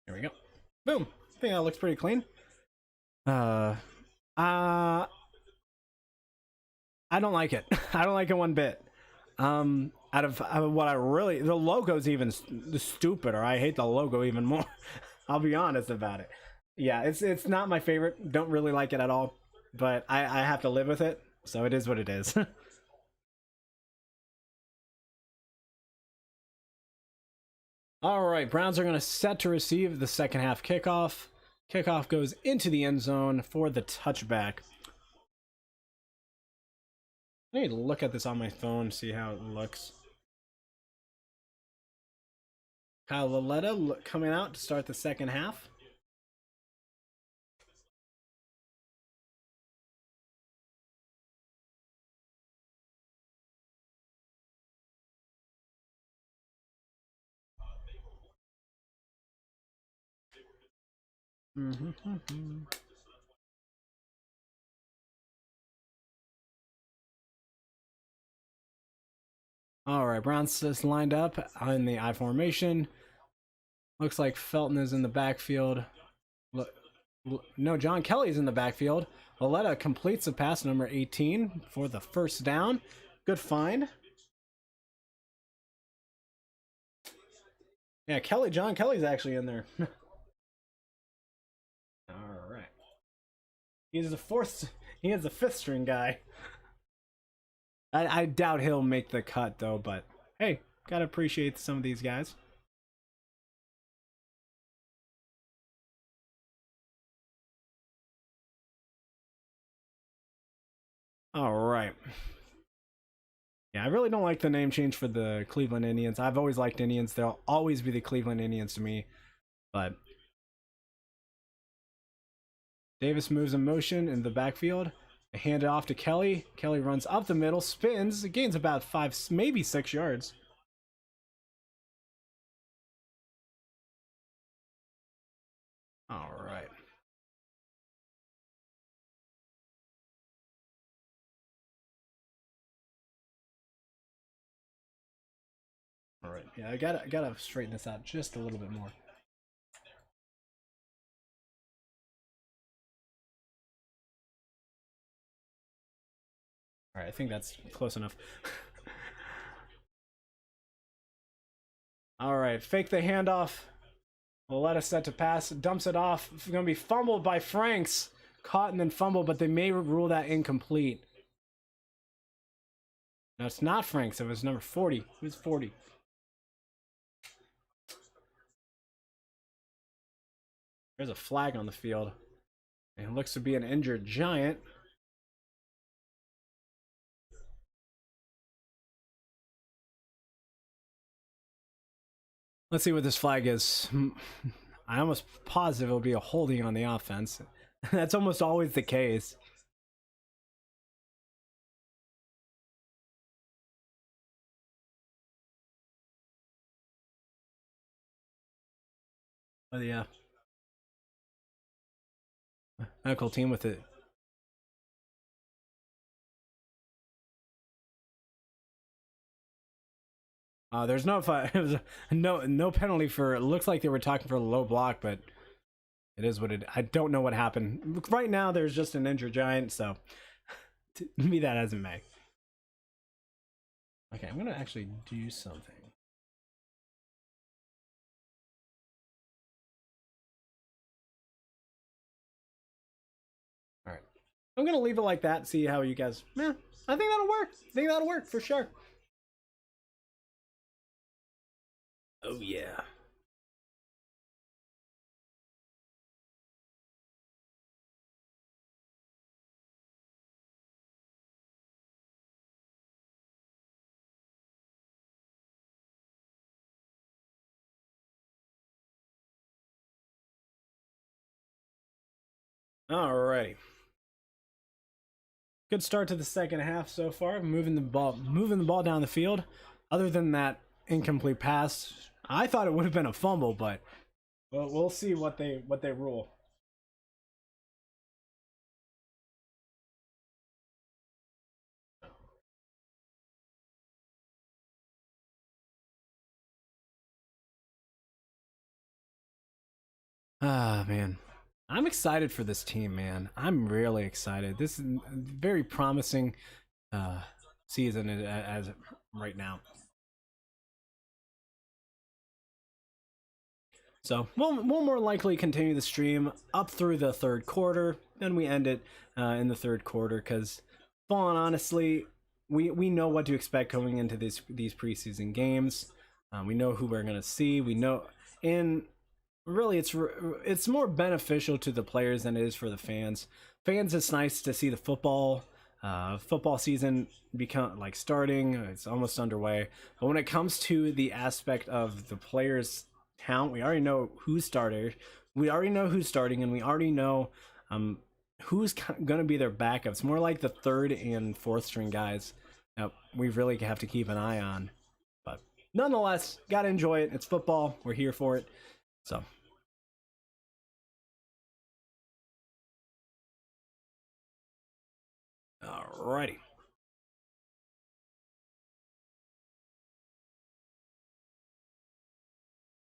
There we go. Boom. I think that looks pretty clean. I don't like it. I don't like it one bit. Out of what I really, the logo's even stupider. I hate the logo even more. I'll be honest about it. Yeah, it's not my favorite. Don't really like it at all. But I have to live with it. So it is what it is. All right, Browns are going to set to receive the second half kickoff. Kickoff goes into the end zone for the touchback. I need to look at this on my phone, see how it looks. Kyle Laletta coming out to start the second half. All right, Browns is lined up in the I formation. Looks like Felton is in the backfield. No, John Kelly's in the backfield. Laletta completes the pass, number 18, for the first down. Good find. Yeah, John Kelly's actually in there. All right. He is the fifth string guy. I doubt he'll make the cut though, but hey, gotta appreciate some of these guys. All right. Yeah, I really don't like the name change for the Cleveland Indians. I've always liked Indians. They'll always be the Cleveland Indians to me. But Davis moves in motion in the backfield. Hand it off to Kelly. Kelly runs up the middle, spins, gains about 5, maybe 6 yards. All right. All right. Yeah, I gotta straighten this out just a little bit more. All right, I think that's close enough. All right, fake the handoff. Will let us set to pass. Dumps it off. It's going to be fumbled by Franks. Caught and then fumbled, but they may rule that incomplete. No, it's not Franks. It was number 40. Who's 40? There's a flag on the field. And it looks to be an injured Giant. Let's see what this flag is. I'm almost positive it'll be a holding on the offense. That's almost always the case. But yeah. Medical team with it. There's no no penalty for. It looks like they were talking for a low block, but it is what it. I don't know what happened. Right now, there's just an injured Giant, so be that as it may. Okay, I'm gonna actually do something. All right, I'm gonna leave it like that. See how you guys. Yeah, I think that'll work. I think that'll work for sure. Oh yeah. Alrighty. Good start to the second half so far. Moving the ball down the field. Other than that incomplete pass, I thought it would have been a fumble, but we'll see what they rule. Ah, man. I'm excited for this team, man. I'm really excited. This is a very promising season as right now. So we'll more likely continue the stream up through the third quarter, then we end it in the third quarter. Because, falling honestly, we know what to expect going into these preseason games. We know who we're gonna see. We know, and really, it's more beneficial to the players than it is for the fans. Fans, it's nice to see the football season become like starting. It's almost underway. But when it comes to the aspect of the players' talent, we already know who's starter. We already know who's starting, and we already know who's going to be their backups. More like the third and fourth string guys that we really have to keep an eye on. But nonetheless, gotta enjoy it. It's football. We're here for it. So. Alrighty.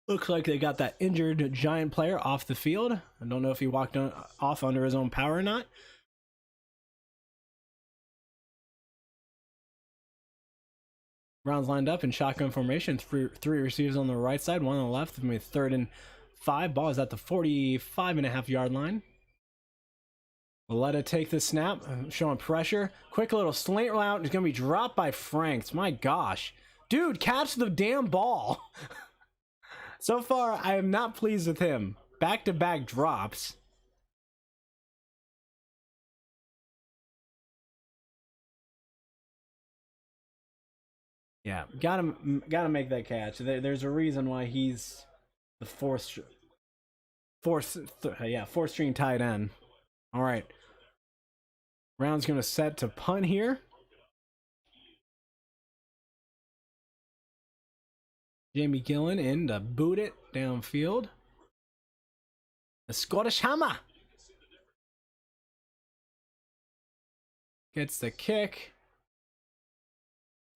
Looks like they got that injured Giant player off the field. I don't know if he walked off under his own power or not. Browns lined up in shotgun formation. Three receivers on the right side, one on the left. With 3rd and 5. Ball is at the 45.5-yard line. Let it take the snap, showing pressure. Quick little slant route is going to be dropped by Franks. My gosh. Dude, catch the damn ball. So far, I am not pleased with him. Back-to-back drops. Yeah, gotta make that catch. There's a reason why he's the fourth string tight end. All right. Round's going to set to punt here. Jamie Gillen in to boot it downfield. The Scottish Hammer gets the kick.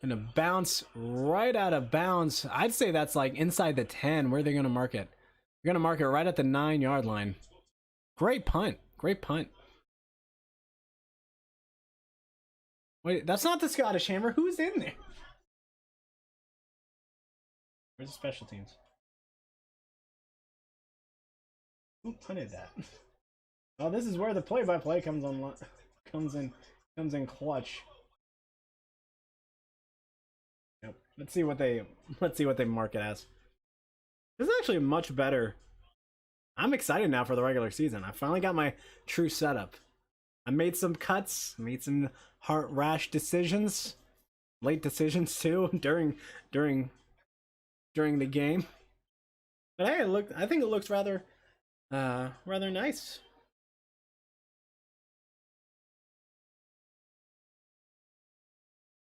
Gonna bounce right out of bounds. I'd say that's like inside the 10. Where are they gonna mark it? They're gonna mark it right at the 9-yard line. Great punt. Great punt. Wait, that's not the Scottish Hammer. Who's in there? Where's the special teams? Who punted that? Oh, this is where the play-by-play comes in clutch. Yep. Let's see what they mark it as. This is actually much better. I'm excited now for the regular season. I finally got my true setup. I made some cuts, made some rash decisions, late decisions too during the game. But hey, I think it looks rather nice.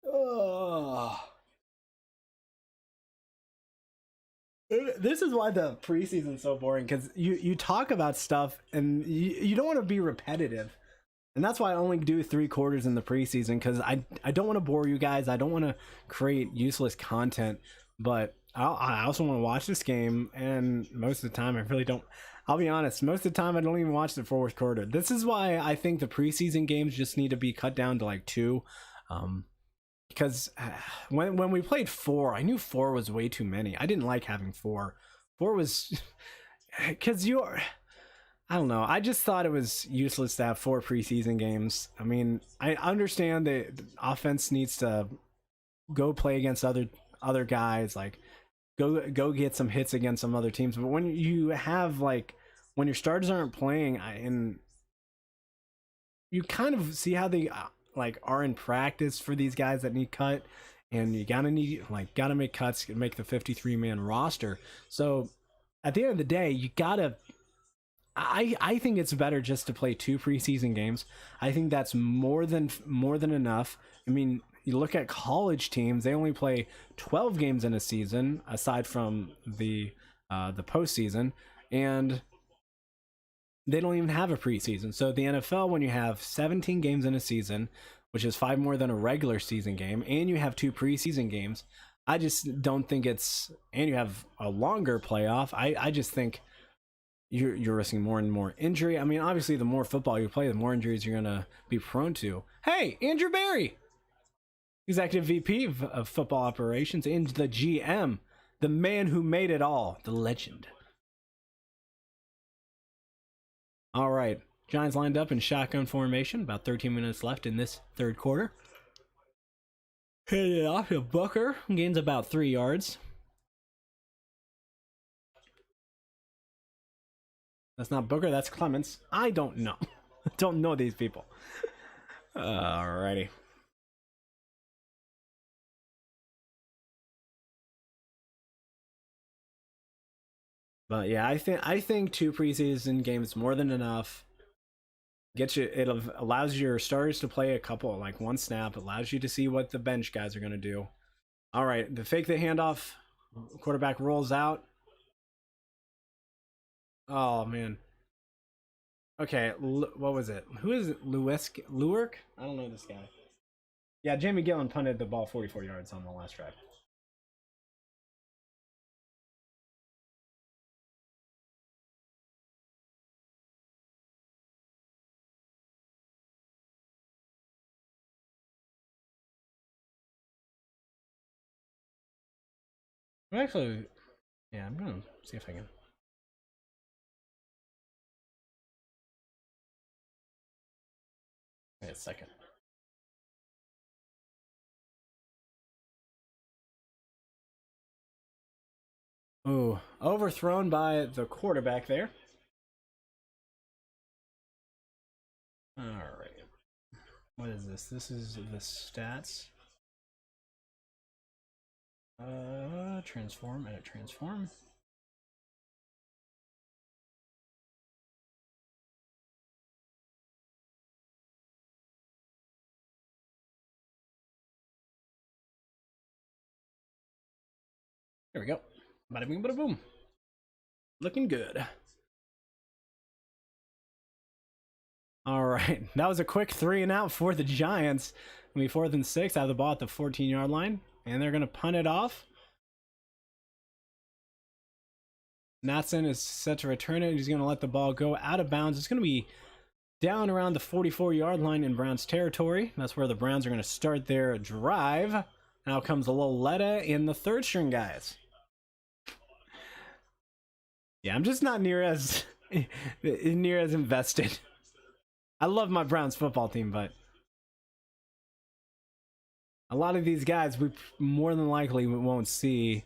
Oh. This is why the preseason's so boring, because you talk about stuff and you don't want to be repetitive. And that's why I only do 3 quarters in the preseason, because I don't want to bore you guys. I don't want to create useless content, but I also want to watch this game, and most of the time I really don't. I'll be honest, most of the time I don't even watch the 4th quarter. This is why I think the preseason games just need to be cut down to like 2. Because when we played 4, I knew 4 was way too many. I didn't like having 4. 4 was because I don't know. I just thought it was useless to have 4 preseason games. I mean, I understand that the offense needs to go play against other guys, like go get some hits against some other teams. But when you have when your starters aren't playing, and you kind of see how they are in practice for these guys that need cut, and you gotta make cuts to make the 53-man roster. So at the end of the day, you gotta. I think it's better just to play 2 preseason games. I think that's more than enough. I mean, you look at college teams; they only play 12 games in a season, aside from the postseason, and they don't even have a preseason. So the NFL, when you have 17 games in a season, which is 5 more than a regular season game, and you have 2 preseason games, I just don't think it's. And you have a longer playoff. I just think you're risking more and more injury. I mean, obviously, the more football you play, the more injuries you're gonna be prone to. Hey, Andrew Barry, Executive VP of Football Operations, and the GM, the man who made it all, the legend. All right, Giants lined up in shotgun formation. About 13 minutes left in this 3rd quarter. Hit it off to Booker. Gains about 3 yards. That's not Booker, that's Clements. I don't know. Don't know these people. Alrighty. But yeah, I think 2 preseason games more than enough. It allows your starters to play a couple, 1 snap. It allows you to see what the bench guys are gonna do. All right, the fake the handoff. Quarterback rolls out. Oh man. Okay, what was it? Who is it? Lewerk? I don't know this guy. Yeah, Jamie Gillen punted the ball 44 yards on the last drive. Actually, yeah, I'm gonna see if I can. Wait a second. Ooh, overthrown by the quarterback there. All right. What is this? This is the stats. Transform, edit transform. There we go. Bada bing, bada boom. Looking good. All right, that was a quick 3 and out for the Giants. It'll be 4th and 6 out of the ball at the 14-yard line, and they're going to punt it off. Natson is set to return it. He's going to let the ball go out of bounds. It's going to be down around the 44-yard line in Browns territory. That's where the Browns are going to start their drive. Now comes a little Letta in the 3rd string guys. Yeah, I'm just not near as invested. I love my Browns football team, but a lot of these guys we more than likely won't see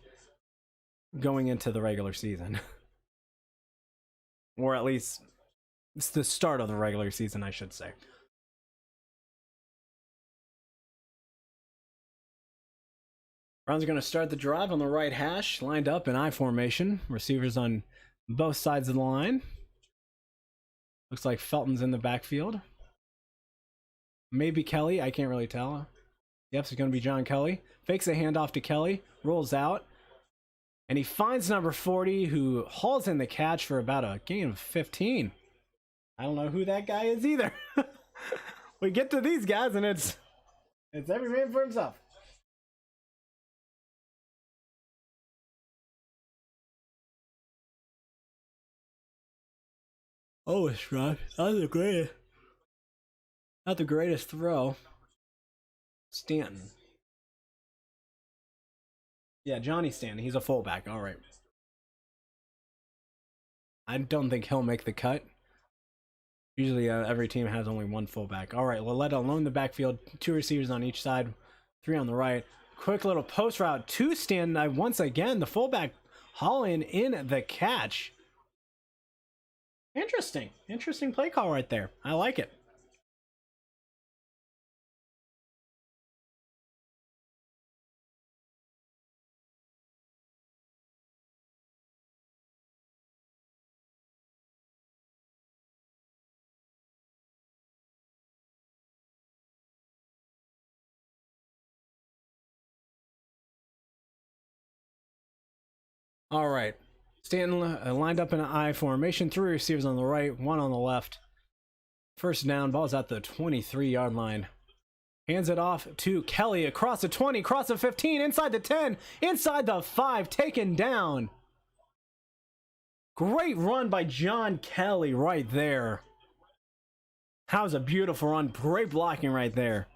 going into the regular season. Or at least it's the start of the regular season, I should say. Browns are going to start the drive on the right hash, lined up in I formation. Receivers on both sides of the line. Looks like Felton's in the backfield. Maybe Kelly, I can't really tell. Yep, it's going to be John Kelly. Fakes a handoff to Kelly, rolls out. And he finds number 40, who hauls in the catch for about a gain of 15. I don't know who that guy is either. We get to these guys, and it's every man for himself. Oh, it's right. Not the greatest throw. Stanton. Yeah, Johnny Stanton. He's a fullback. All right. I don't think he'll make the cut. Usually every team has only one fullback. All right, Loletta alone in the backfield. 2 receivers on each side. 3 on the right. Quick little post route to Stanton. Once again, the fullback hauling in the catch. Interesting play call right there. I like it. All right. Stanton lined up in an I formation. 3 receivers on the right, 1 on the left. First down, ball's at the 23-yard line. Hands it off to Kelly across the 20, across the 15, inside the 10, inside the 5, taken down. Great run by John Kelly right there. That was a beautiful run. Great blocking right there.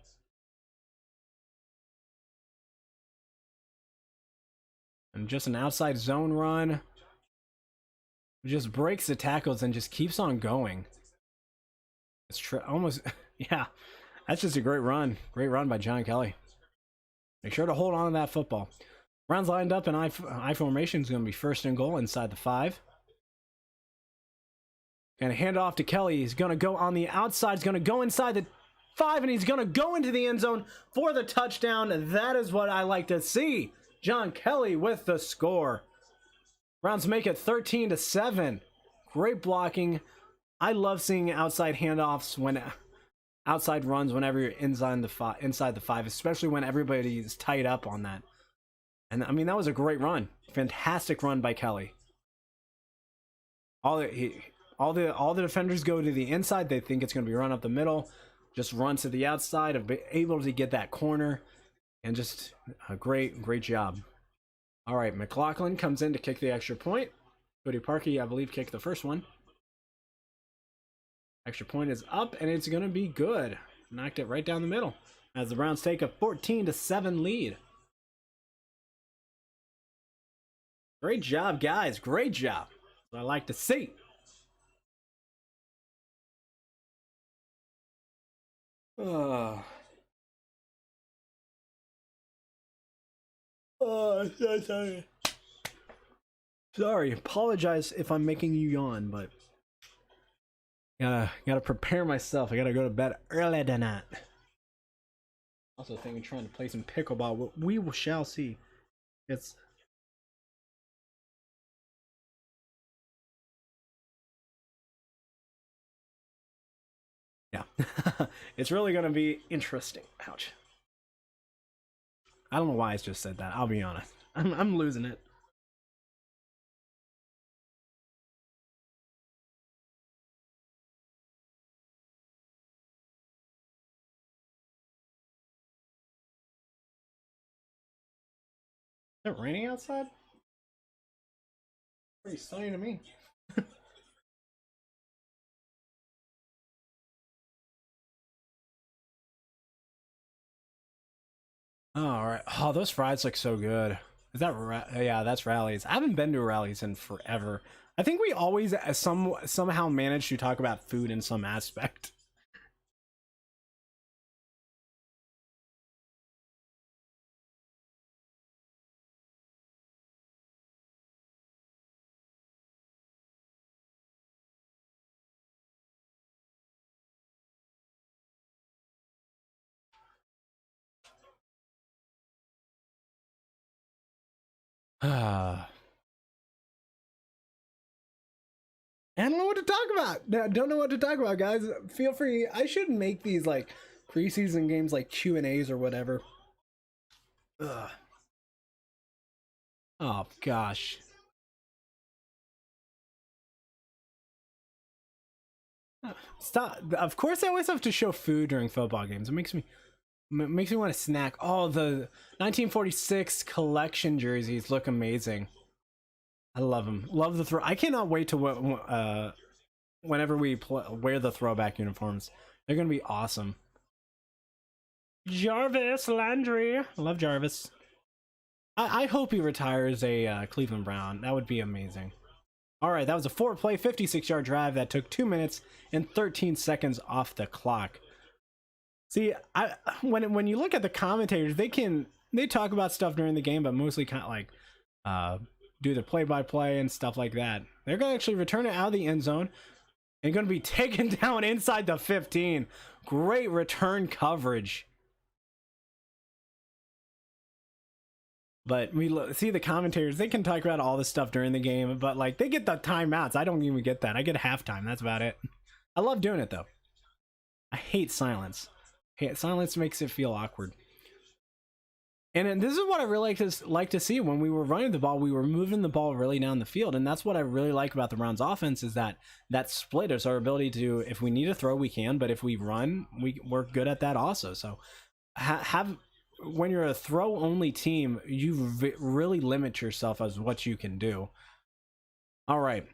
And just an outside zone run. Just breaks the tackles and just keeps on going. It's almost, yeah. That's just a great run. Great run by John Kelly. Make sure to hold on to that football. Browns lined up in I formation is going to be 1st and goal inside the 5. Going to hand off to Kelly. He's going to go on the outside. He's going to go inside the 5, and he's going to go into the end zone for the touchdown. That is what I like to see. John Kelly with the score. Browns make it 13-7. Great blocking. I love seeing outside handoffs outside runs whenever you're inside the 5, especially when everybody's tied up on that. And I mean, that was a great run. Fantastic run by Kelly. All the defenders go to the inside. They think it's going to be run up the middle. Just run to the outside, able to get that corner. And just a great job. All right, McLaughlin comes in to kick the extra point. Cody Parkey, I believe, kicked the first one. Extra point is up, and it's going to be good. Knocked it right down the middle as the Browns take a 14-7 lead. Great job, guys. Great job. That's what I like to see. Sorry. Sorry, apologize if I'm making you yawn, but gotta prepare myself. I gotta go to bed early tonight. Also thinking trying to play some pickleball. We shall see. It's yeah. It's really gonna be interesting. Ouch. I don't know why I just said that. I'll be honest. I'm losing it. Is it raining outside? Pretty sunny to me. Oh, all right. Oh, those fries look so good. Is that yeah? That's Rallies. I haven't been to Rallies in forever. I think we always somehow manage to talk about food in some aspect. I don't know what to talk about. Don't know what to talk about, guys. Feel free. I should make these like preseason games like Q&As or whatever. Ugh. Oh gosh. Stop. Of course I always have to show food during football games. It makes me want to snack. Oh, the 1946 collection jerseys look amazing. I love them. Love the throw. I cannot wait to whenever we wear the throwback uniforms. They're gonna be awesome. Jarvis Landry. I love Jarvis. I hope he retires a Cleveland Brown. That would be amazing. All right, that was a 4-play, 56-yard drive that took 2 minutes and 13 seconds off the clock. See, when you look at the commentators, they talk about stuff during the game, but mostly kind of like do the play-by-play and stuff like that. They're gonna actually return it out of the end zone and gonna be taken down inside the 15. Great return coverage. But we see the commentators, they can talk about all this stuff during the game, but like they get the timeouts. I don't even get that. I get halftime. That's about it. I love doing it though. I hate silence. Silence makes it feel awkward. And this is what I really like to see. When we were running the ball, we were moving the ball really down the field, and that's what I really like about the Browns offense, is that split is our ability to, if we need to throw, we can, but if we run, we're good at that also. So when you're a throw-only team, you really limit yourself as what you can do. All right.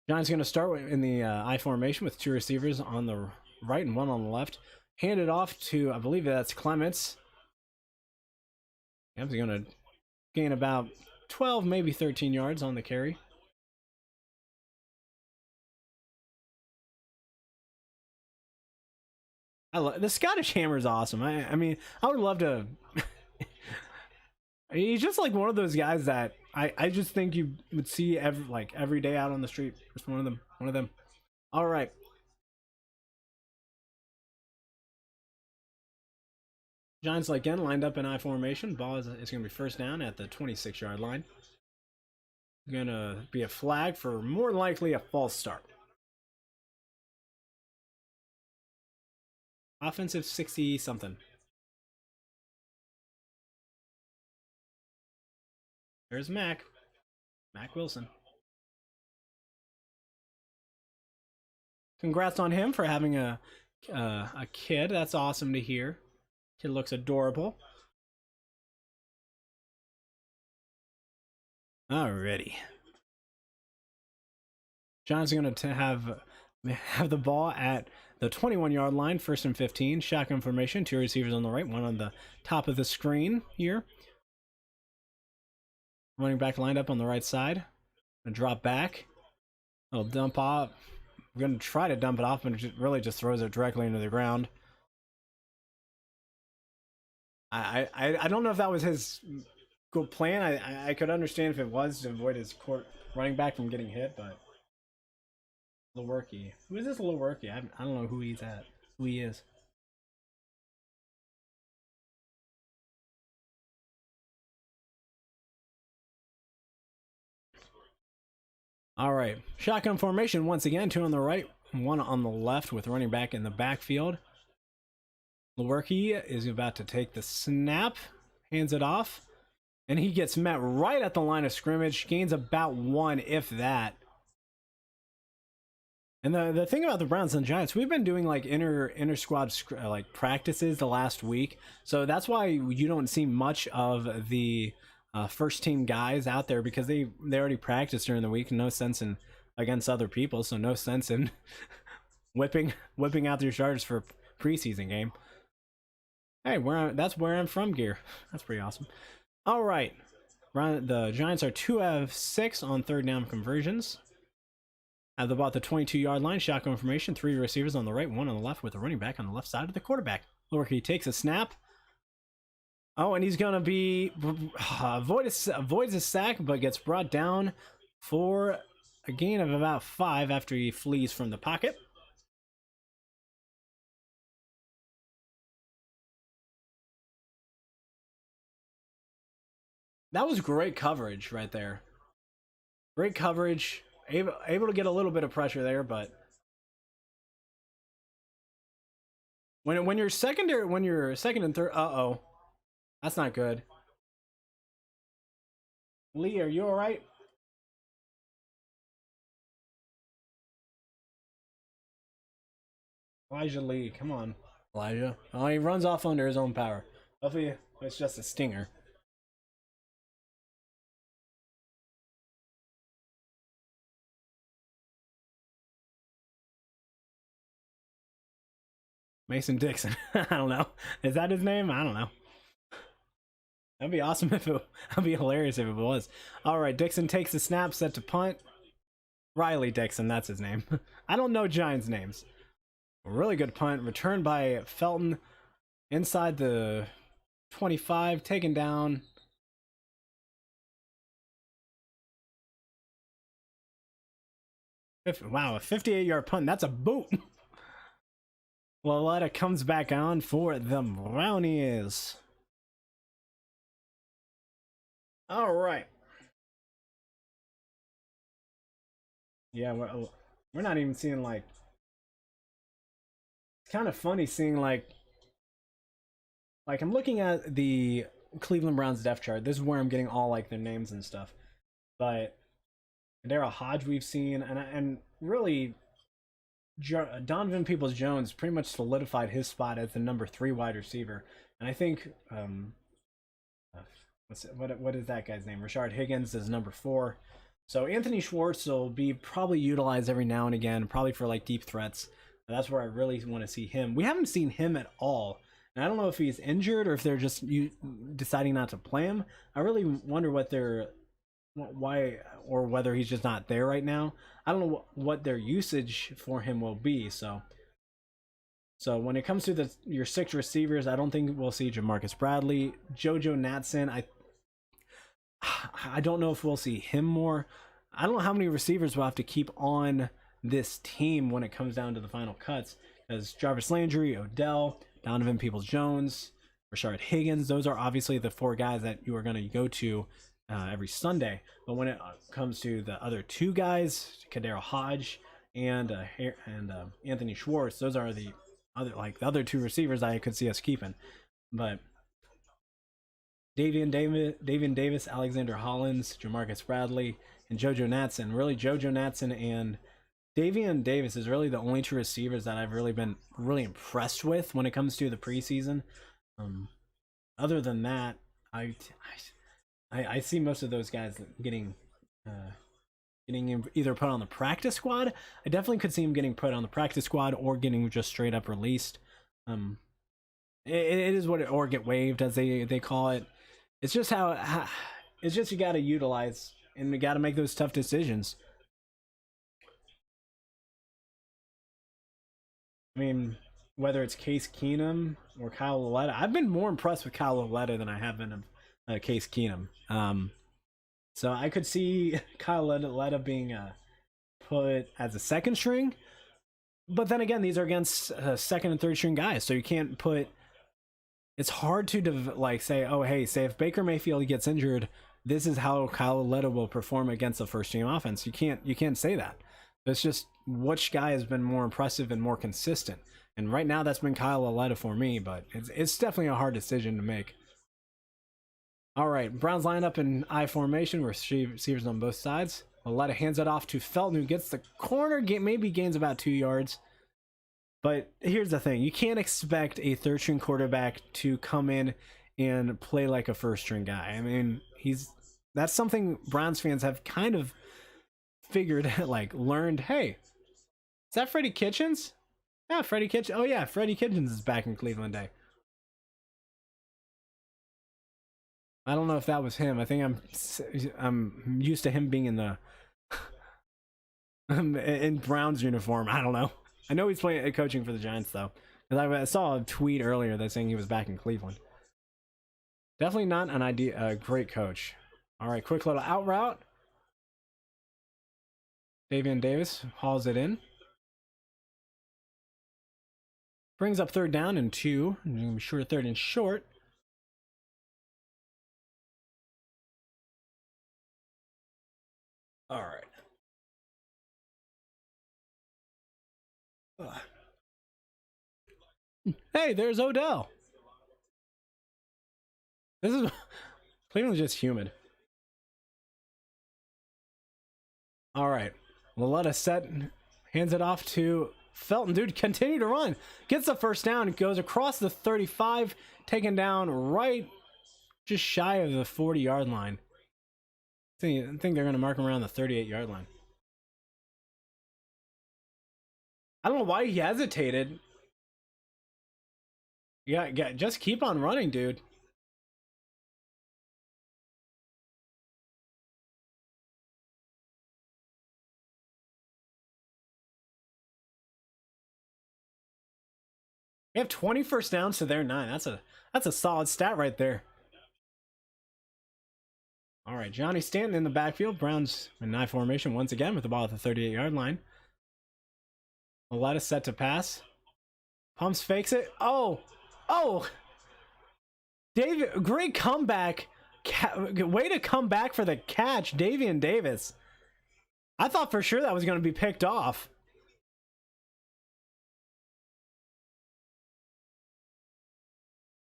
Giants going to start in the I formation with 2 receivers on the right and 1 on the left. Hand it off to, I believe that's Clements. He's going to gain about 12, maybe 13 yards on the carry. The Scottish Hammer is awesome. I mean, I would love to. He's just like one of those guys that I just think you would see every day out on the street. Just one of them. All right. Giants again lined up in I formation. Ball is going to be first down at the 26-yard line. Going to be a flag for more likely a false start. Offensive 60-something. There's Mac Wilson. Congrats on him for having a kid. That's awesome to hear. Kid looks adorable. Alrighty. John's going to have the ball at the 21-yard line, 1st and 15. Shotgun formation, 2 receivers on the right, 1 on the top of the screen here. Running back lined up on the right side. Gonna drop back. I'll dump off. We're gonna try to dump it off, but it really just throws it directly into the ground. I don't know if that was his good plan. I could understand if it was, to avoid his running back from getting hit, but Lewerke. Who is this Lewerke? I don't know who he is. All right, shotgun formation once again. 2 on the right, 1 on the left, with running back in the backfield. Lewerke is about to take the snap, hands it off, and he gets met right at the line of scrimmage. Gains about 1, if that. And the thing about the Browns and Giants, we've been doing like inter squad like practices the last week, so that's why you don't see much of the first team guys out there because they already practiced during the week. No sense in against other people, so no sense in whipping out their starters for a preseason game. Hey, that's where I'm from gear. That's pretty awesome. All right, the Giants are 2 out of 6 on third down conversions. At about the 22-yard line, shotgun formation, 3 receivers on the right, 1 on the left, with a running back on the left side of the quarterback. Lorky takes a snap. Oh, and he's gonna be avoids a sack, but gets brought down for a gain of about 5 after he flees from the pocket. That was great coverage right there. Great coverage. Able to get a little bit of pressure there, but when you're second and third, that's not good. Lee, are you all right? Elijah Lee, come on, Elijah. Oh, he runs off under his own power. Hopefully, it's just a stinger. Mason Dixon. I don't know. Is that his name? I don't know. That'd be awesome if it. That'd be hilarious if it was. All right, Dixon takes the snap, set to punt. Riley Dixon, that's his name. I don't know Giants names. A really good punt, returned by Felton inside the 25, taken down. Wow, a 58-yard punt. That's a boot. Laletta comes back on for the Brownies. All right. Yeah, we're not even seeing like. It's kind of funny seeing like I'm looking at the Cleveland Browns depth chart. This is where I'm getting all like their names and stuff. But Daryl Hodge we've seen, and really Donovan Peoples-Jones pretty much solidified his spot as the number 3 wide receiver. And I think what is that guy's name? Rashard Higgins is number 4. So Anthony Schwartz will be probably utilized every now and again, probably for like deep threats. That's where I really want to see him. We haven't seen him at all. And I don't know if he's injured or if they're just deciding not to play him. I really wonder why, or whether he's just not there right now. I don't know what their usage for him will be. So when it comes to your 6 receivers, I don't think we'll see Jamarcus Bradley. JoJo Natson, I don't know if we'll see him more. I don't know how many receivers we'll have to keep on this team when it comes down to the final cuts. As Jarvis Landry, Odell, Donovan Peoples-Jones, Rashard Higgins, those are obviously the 4 guys that you are going to go to every Sunday. But when it comes to the other 2 guys, Kadero Hodge and Anthony Schwartz, those are the other 2 receivers I could see us keeping. But Davian Davis, Alexander Hollins, Jamarcus Bradley, and JoJo Natson. Really, JoJo Natson and Davian Davis is really the only 2 receivers that I've really been really impressed with when it comes to the preseason. Other than that, I see most of those guys getting either put on the practice squad. I definitely could see him getting put on the practice squad or getting just straight up released. It is what or get waived, as they call it. It's just how it's just you got to utilize and you got to make those tough decisions. I mean, whether it's Case Keenum or Kyle Laletta, I've been more impressed with Kyle Laletta than I have been of Case Keenum. So I could see Kyle Laletta being put as a 2nd string, but then again, these are against 2nd and 3rd string guys, so you can't put. It's hard to say, oh hey, say if Baker Mayfield gets injured, this is how Kyle Laletta will perform against the first team offense. You can't say that. It's just which guy has been more impressive and more consistent. And right now, that's been Kyle Laletta for me, but it's definitely a hard decision to make. All right, Browns line up in I formation. Receivers on both sides. Laletta hands it off to Felton, who gets the corner, maybe gains about 2 yards. But here's the thing. You can't expect a 3rd string quarterback to come in and play like a first string guy. I mean, that's something Browns fans have kind of figured, like learned. Hey, is that Freddie Kitchens? Yeah, Freddie Kitchens. Oh yeah, Freddie Kitchens is back in Cleveland Day. I don't know if that was him. I think I'm used to him being in the in Browns uniform. I don't know. I know he's playing coaching for the Giants though, because I saw a tweet earlier that saying he was back in Cleveland. Definitely not an idea. A great coach. All right, quick little out route. Davian Davis hauls it in. Brings up third down and 2. I'm gonna be sure third and short. All right. Hey, there's Odell. This is Cleveland's just humid. All right, Laletta set, hands it off to Felton. Dude, continue to run. Gets the first down. Goes across the 35, taken down right just shy of the 40-yard line. I think they're going to mark him around the 38-yard line. I don't know why he hesitated. Yeah, just keep on running, dude. They have 20 first downs to their 9. That's a solid stat right there. All right, Johnny Stanton in the backfield. Browns in 9 formation once again with the ball at the 38-yard line. Laletta set to pass. Pumps, fakes it. Oh! David, great comeback. Way to come back for the catch, Davian Davis. I thought for sure that was going to be picked off.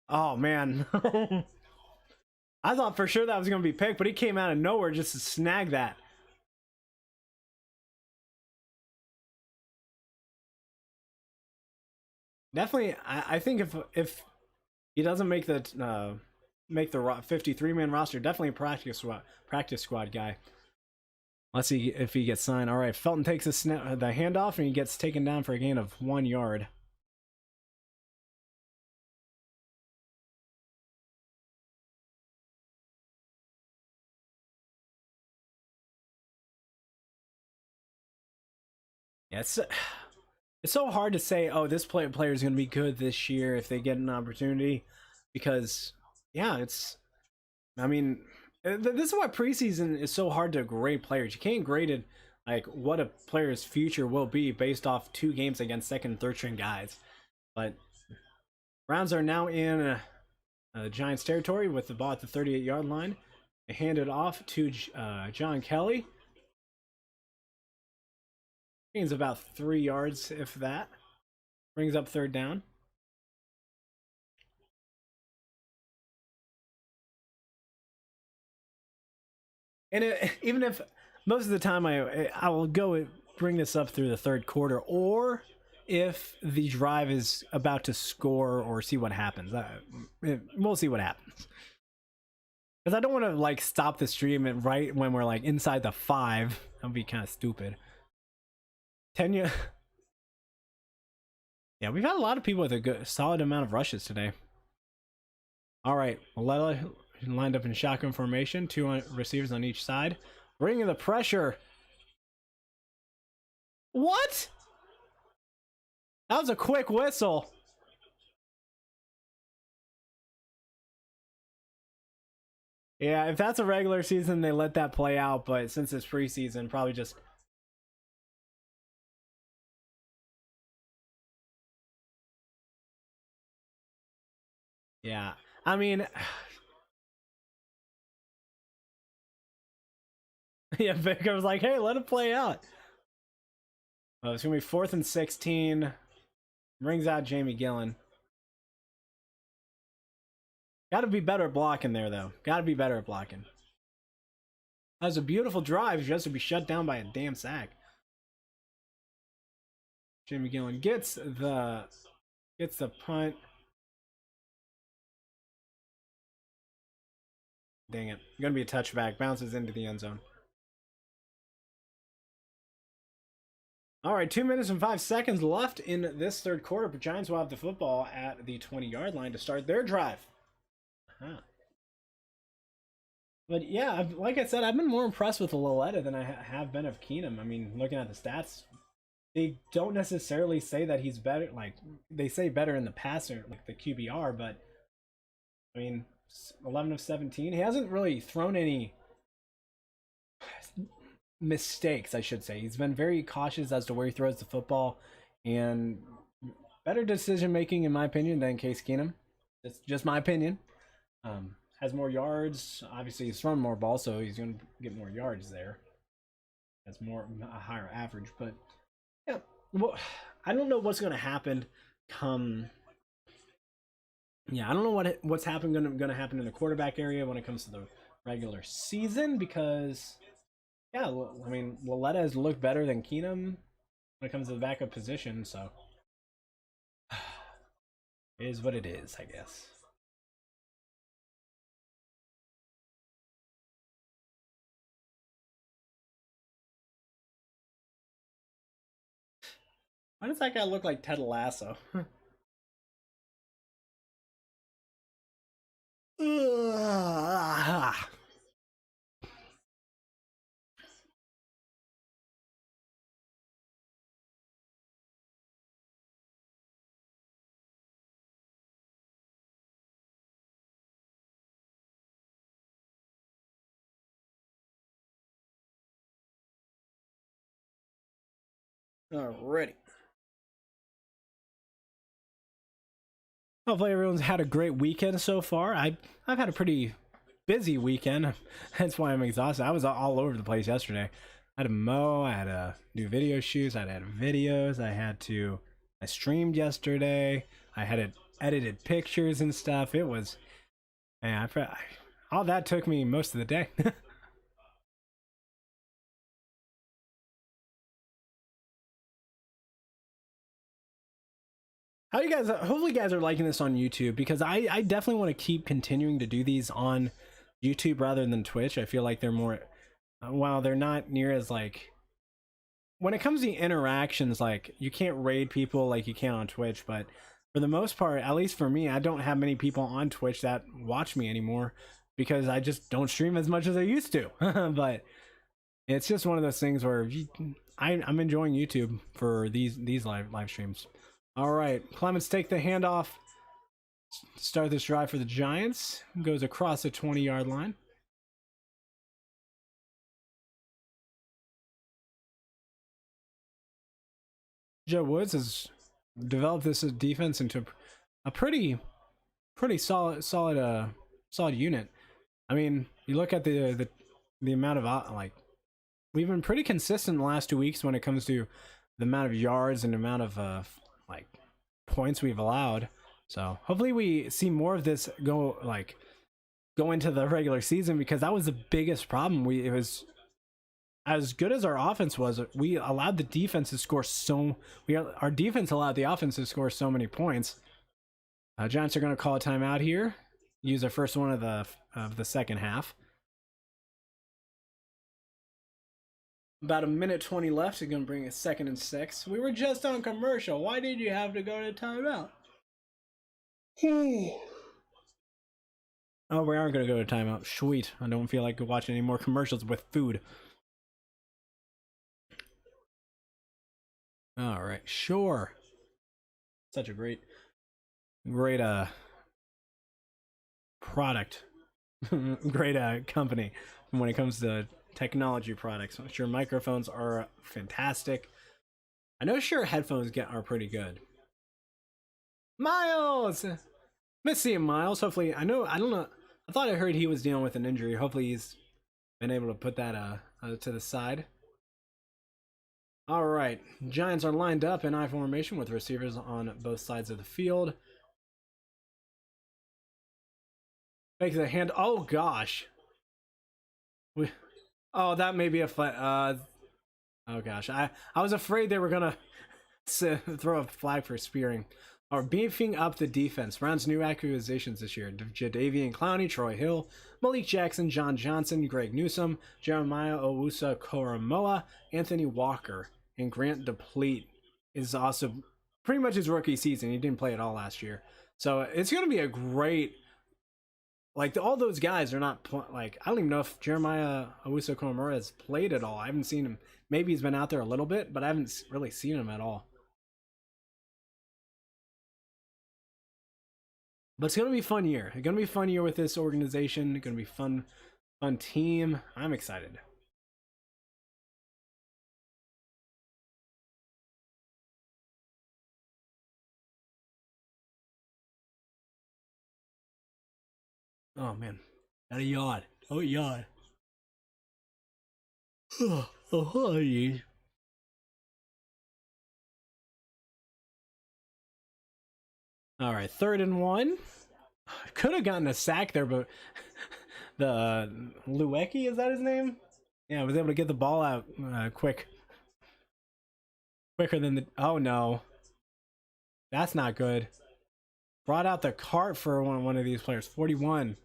Oh, man. I thought for sure that was going to be picked, but he came out of nowhere just to snag that. Definitely, I think if he doesn't make the 53-man roster, definitely a practice squad guy. Let's see if he gets signed. All right, Felton takes the handoff, and he gets taken down for a gain of 1 yard. Yeah, it's so hard to say, oh, this player is going to be good this year if they get an opportunity, because yeah, I mean, this is why preseason is so hard to grade players. You can't grade it like what a player's future will be based off 2 games against second and third string guys. But Browns are now in Giants territory with the ball at the 38-yard line. They hand it off to John Kelly. Gains about 3 yards, if that. Brings up third down. And even if most of the time I will go bring this up through the third quarter, or if the drive is about to score, or see what happens. We'll see what happens. Because I don't want to like stop the stream right when we're like inside the 5. That would be kind of stupid. Tenya. Yeah, we've had a lot of people with a solid amount of rushes today. All right, Laletta lined up in shotgun formation, 2 receivers on each side, bringing the pressure. What? That was a quick whistle. Yeah, if that's a regular season, they let that play out, but since it's preseason, probably just... Yeah, I mean... Yeah, Vicar was like, hey, let it play out. Oh, it's going to be 4th and 16. Brings out Jamie Gillen. Got to be better at blocking there, though. Got to be better at blocking. That was a beautiful drive just to be shut down by a damn sack. Jamie Gillen gets the punt. Dang it. Gonna be a touchback. Bounces into the end zone. All right, 2 minutes and 5 seconds left in this third quarter. But Giants will have the football at the 20-yard line to start their drive. But yeah, like I said, I've been more impressed with Loletta than I have been of Keenum. I mean, looking at the stats, they don't necessarily say that he's better. Like, they say better in the passer, like the QBR, but I mean, 11 of 17. He hasn't really thrown any mistakes, I should say. He's been very cautious as to where he throws the football, and better decision making, in my opinion, than Case Keenum. It's just my opinion. Has more yards. Obviously, he's thrown more balls, so he's going to get more yards there. That's a higher average. But yeah, well, I don't know what's going to happen come. Yeah, I don't know what's going to happen in the quarterback area when it comes to the regular season, because yeah, I mean, Loletta has looked better than Keenum when it comes to the backup position, so it is what it is, I guess. Why does that guy look like Ted Lasso? Alrighty. Hopefully everyone's had a great weekend so far. I've had a pretty busy weekend. That's why I'm exhausted. I was all over the place yesterday. I had to mow, I had to do video shoots, I had videos, I streamed yesterday, I had edited pictures and stuff. It was, man, all that took me most of the day. How you guys? Hopefully, you guys are liking this on YouTube, because I definitely want to keep continuing to do these on YouTube rather than Twitch. I feel like they're more, while they're not near as like, when it comes to interactions, like you can't raid people like you can on Twitch, but for the most part, at least for me, I don't have many people on Twitch that watch me anymore because I just don't stream as much as I used to. But it's just one of those things where I'm enjoying YouTube for these live streams. All right, Clements take the handoff. Start this drive for the Giants. Goes across the 20-yard line. Joe Woods has developed this defense into a pretty solid unit. I mean, you look at the amount of like, we've been pretty consistent in the last 2 weeks when it comes to the amount of yards and the amount of like points we've allowed. So hopefully we see more of this go into the regular season, because that was the biggest problem. It was, as good as our offense was, we allowed the defense to score our defense allowed the offense to score so many points. Giants are going to call a timeout here. Use their first one of the second half. About a minute 20 left. They're going to bring a 2nd and 6. We were just on commercial. Why did you have to go to timeout? Oh, we aren't going to go to timeout. Sweet. I don't feel like watching any more commercials with food. All right, sure. Such a great product. Great company when it comes to technology products. I'm sure microphones are fantastic. I know Shure headphones are pretty good. Miles! Miss seeing Miles. Hopefully, I don't know. I thought I heard he was dealing with an injury. Hopefully he's been able to put that to the side. All right, Giants are lined up in I formation with receivers on both sides of the field. Make the hand. Oh gosh. Oh, that may be a flag. Oh gosh, I was afraid they were gonna throw a flag for spearing. are beefing up the defense. Browns' new acquisitions this year: Jadeveon Clowney, Troy Hill, Malik Jackson, John Johnson, Greg Newsome, Jeremiah Owusu-Koramoah, Anthony Walker, and Grant DePleat is also pretty much his rookie season. He didn't play at all last year. So it's going to be a great, like, all those guys are not, like, I don't even know if Jeremiah Owusu-Koramoah has played at all. I haven't seen him. Maybe he's been out there a little bit, but I haven't really seen him at all. But it's going to be a fun year. It's going to be a fun year with this organization. It's going to be fun team. I'm excited. Oh, man. Got a yawn. Oh, yawn. Oh, honey. All right, 3rd and 1. Could have gotten a sack there, but the Luecki, is that his name? Yeah, I was able to get the ball out quicker than the. Oh no, that's not good. Brought out the cart for one of these players. 41.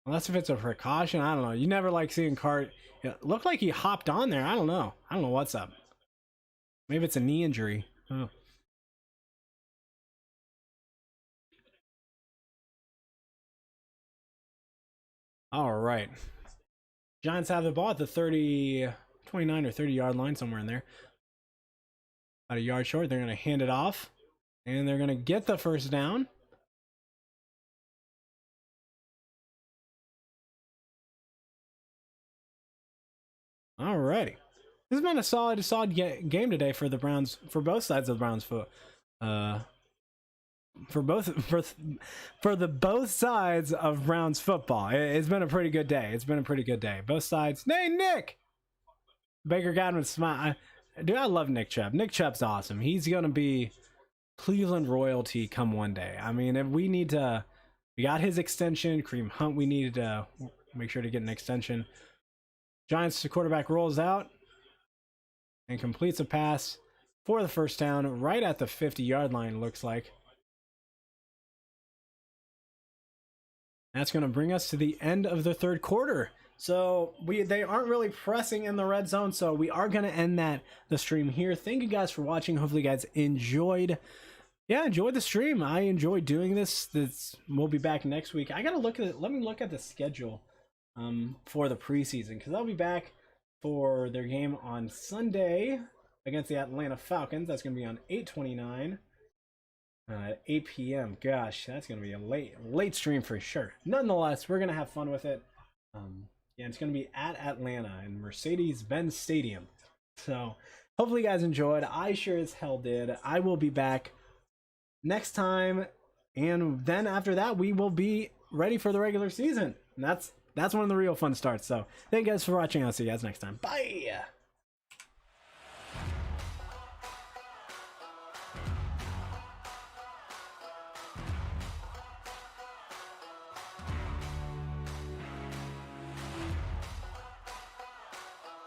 Unless if it's a precaution, I don't know. You never like seeing cart. It looked like he hopped on there. I don't know. I don't know what's up. Maybe it's a knee injury. Oh. All right. Giants have the ball at the 29 or 30 yard line, somewhere in there. About a yard short. They're going to hand it off. And they're going to get the first down. All righty. This has been a solid game today for the Browns, for both sides of the Browns foot. For both sides of Browns football. It's been a pretty good day. It's been a pretty good day. Both sides. Hey, Nick! Baker Godwin smile. Dude, I love Nick Chubb. Nick Chubb's awesome. He's going to be Cleveland royalty come one day. I mean, if we need to, we got his extension. Kareem Hunt, we needed to make sure to get an extension. Giants quarterback rolls out and completes a pass for the first down right at the 50-yard line, looks like. That's going to bring us to the end of the 3rd quarter. So they aren't really pressing in the red zone, so we are going to end the stream here. Thank you guys for watching. Hopefully you guys enjoyed. Yeah, enjoyed the stream. I enjoyed doing this. We'll be back next week. I got to look at it. Let me look at the schedule for the preseason, because I'll be back for their game on Sunday against the Atlanta Falcons. That's going to be on 8/29 at 8 p.m. Gosh, that's going to be a late stream for sure. Nonetheless, we're going to have fun with it. Yeah, it's going to be at Atlanta in Mercedes-Benz Stadium. So hopefully you guys enjoyed. I sure as hell did. I will be back next time, and then after that we will be ready for the regular season. And that's when the real fun starts. So thank you guys for watching. I'll see you guys next time. Bye.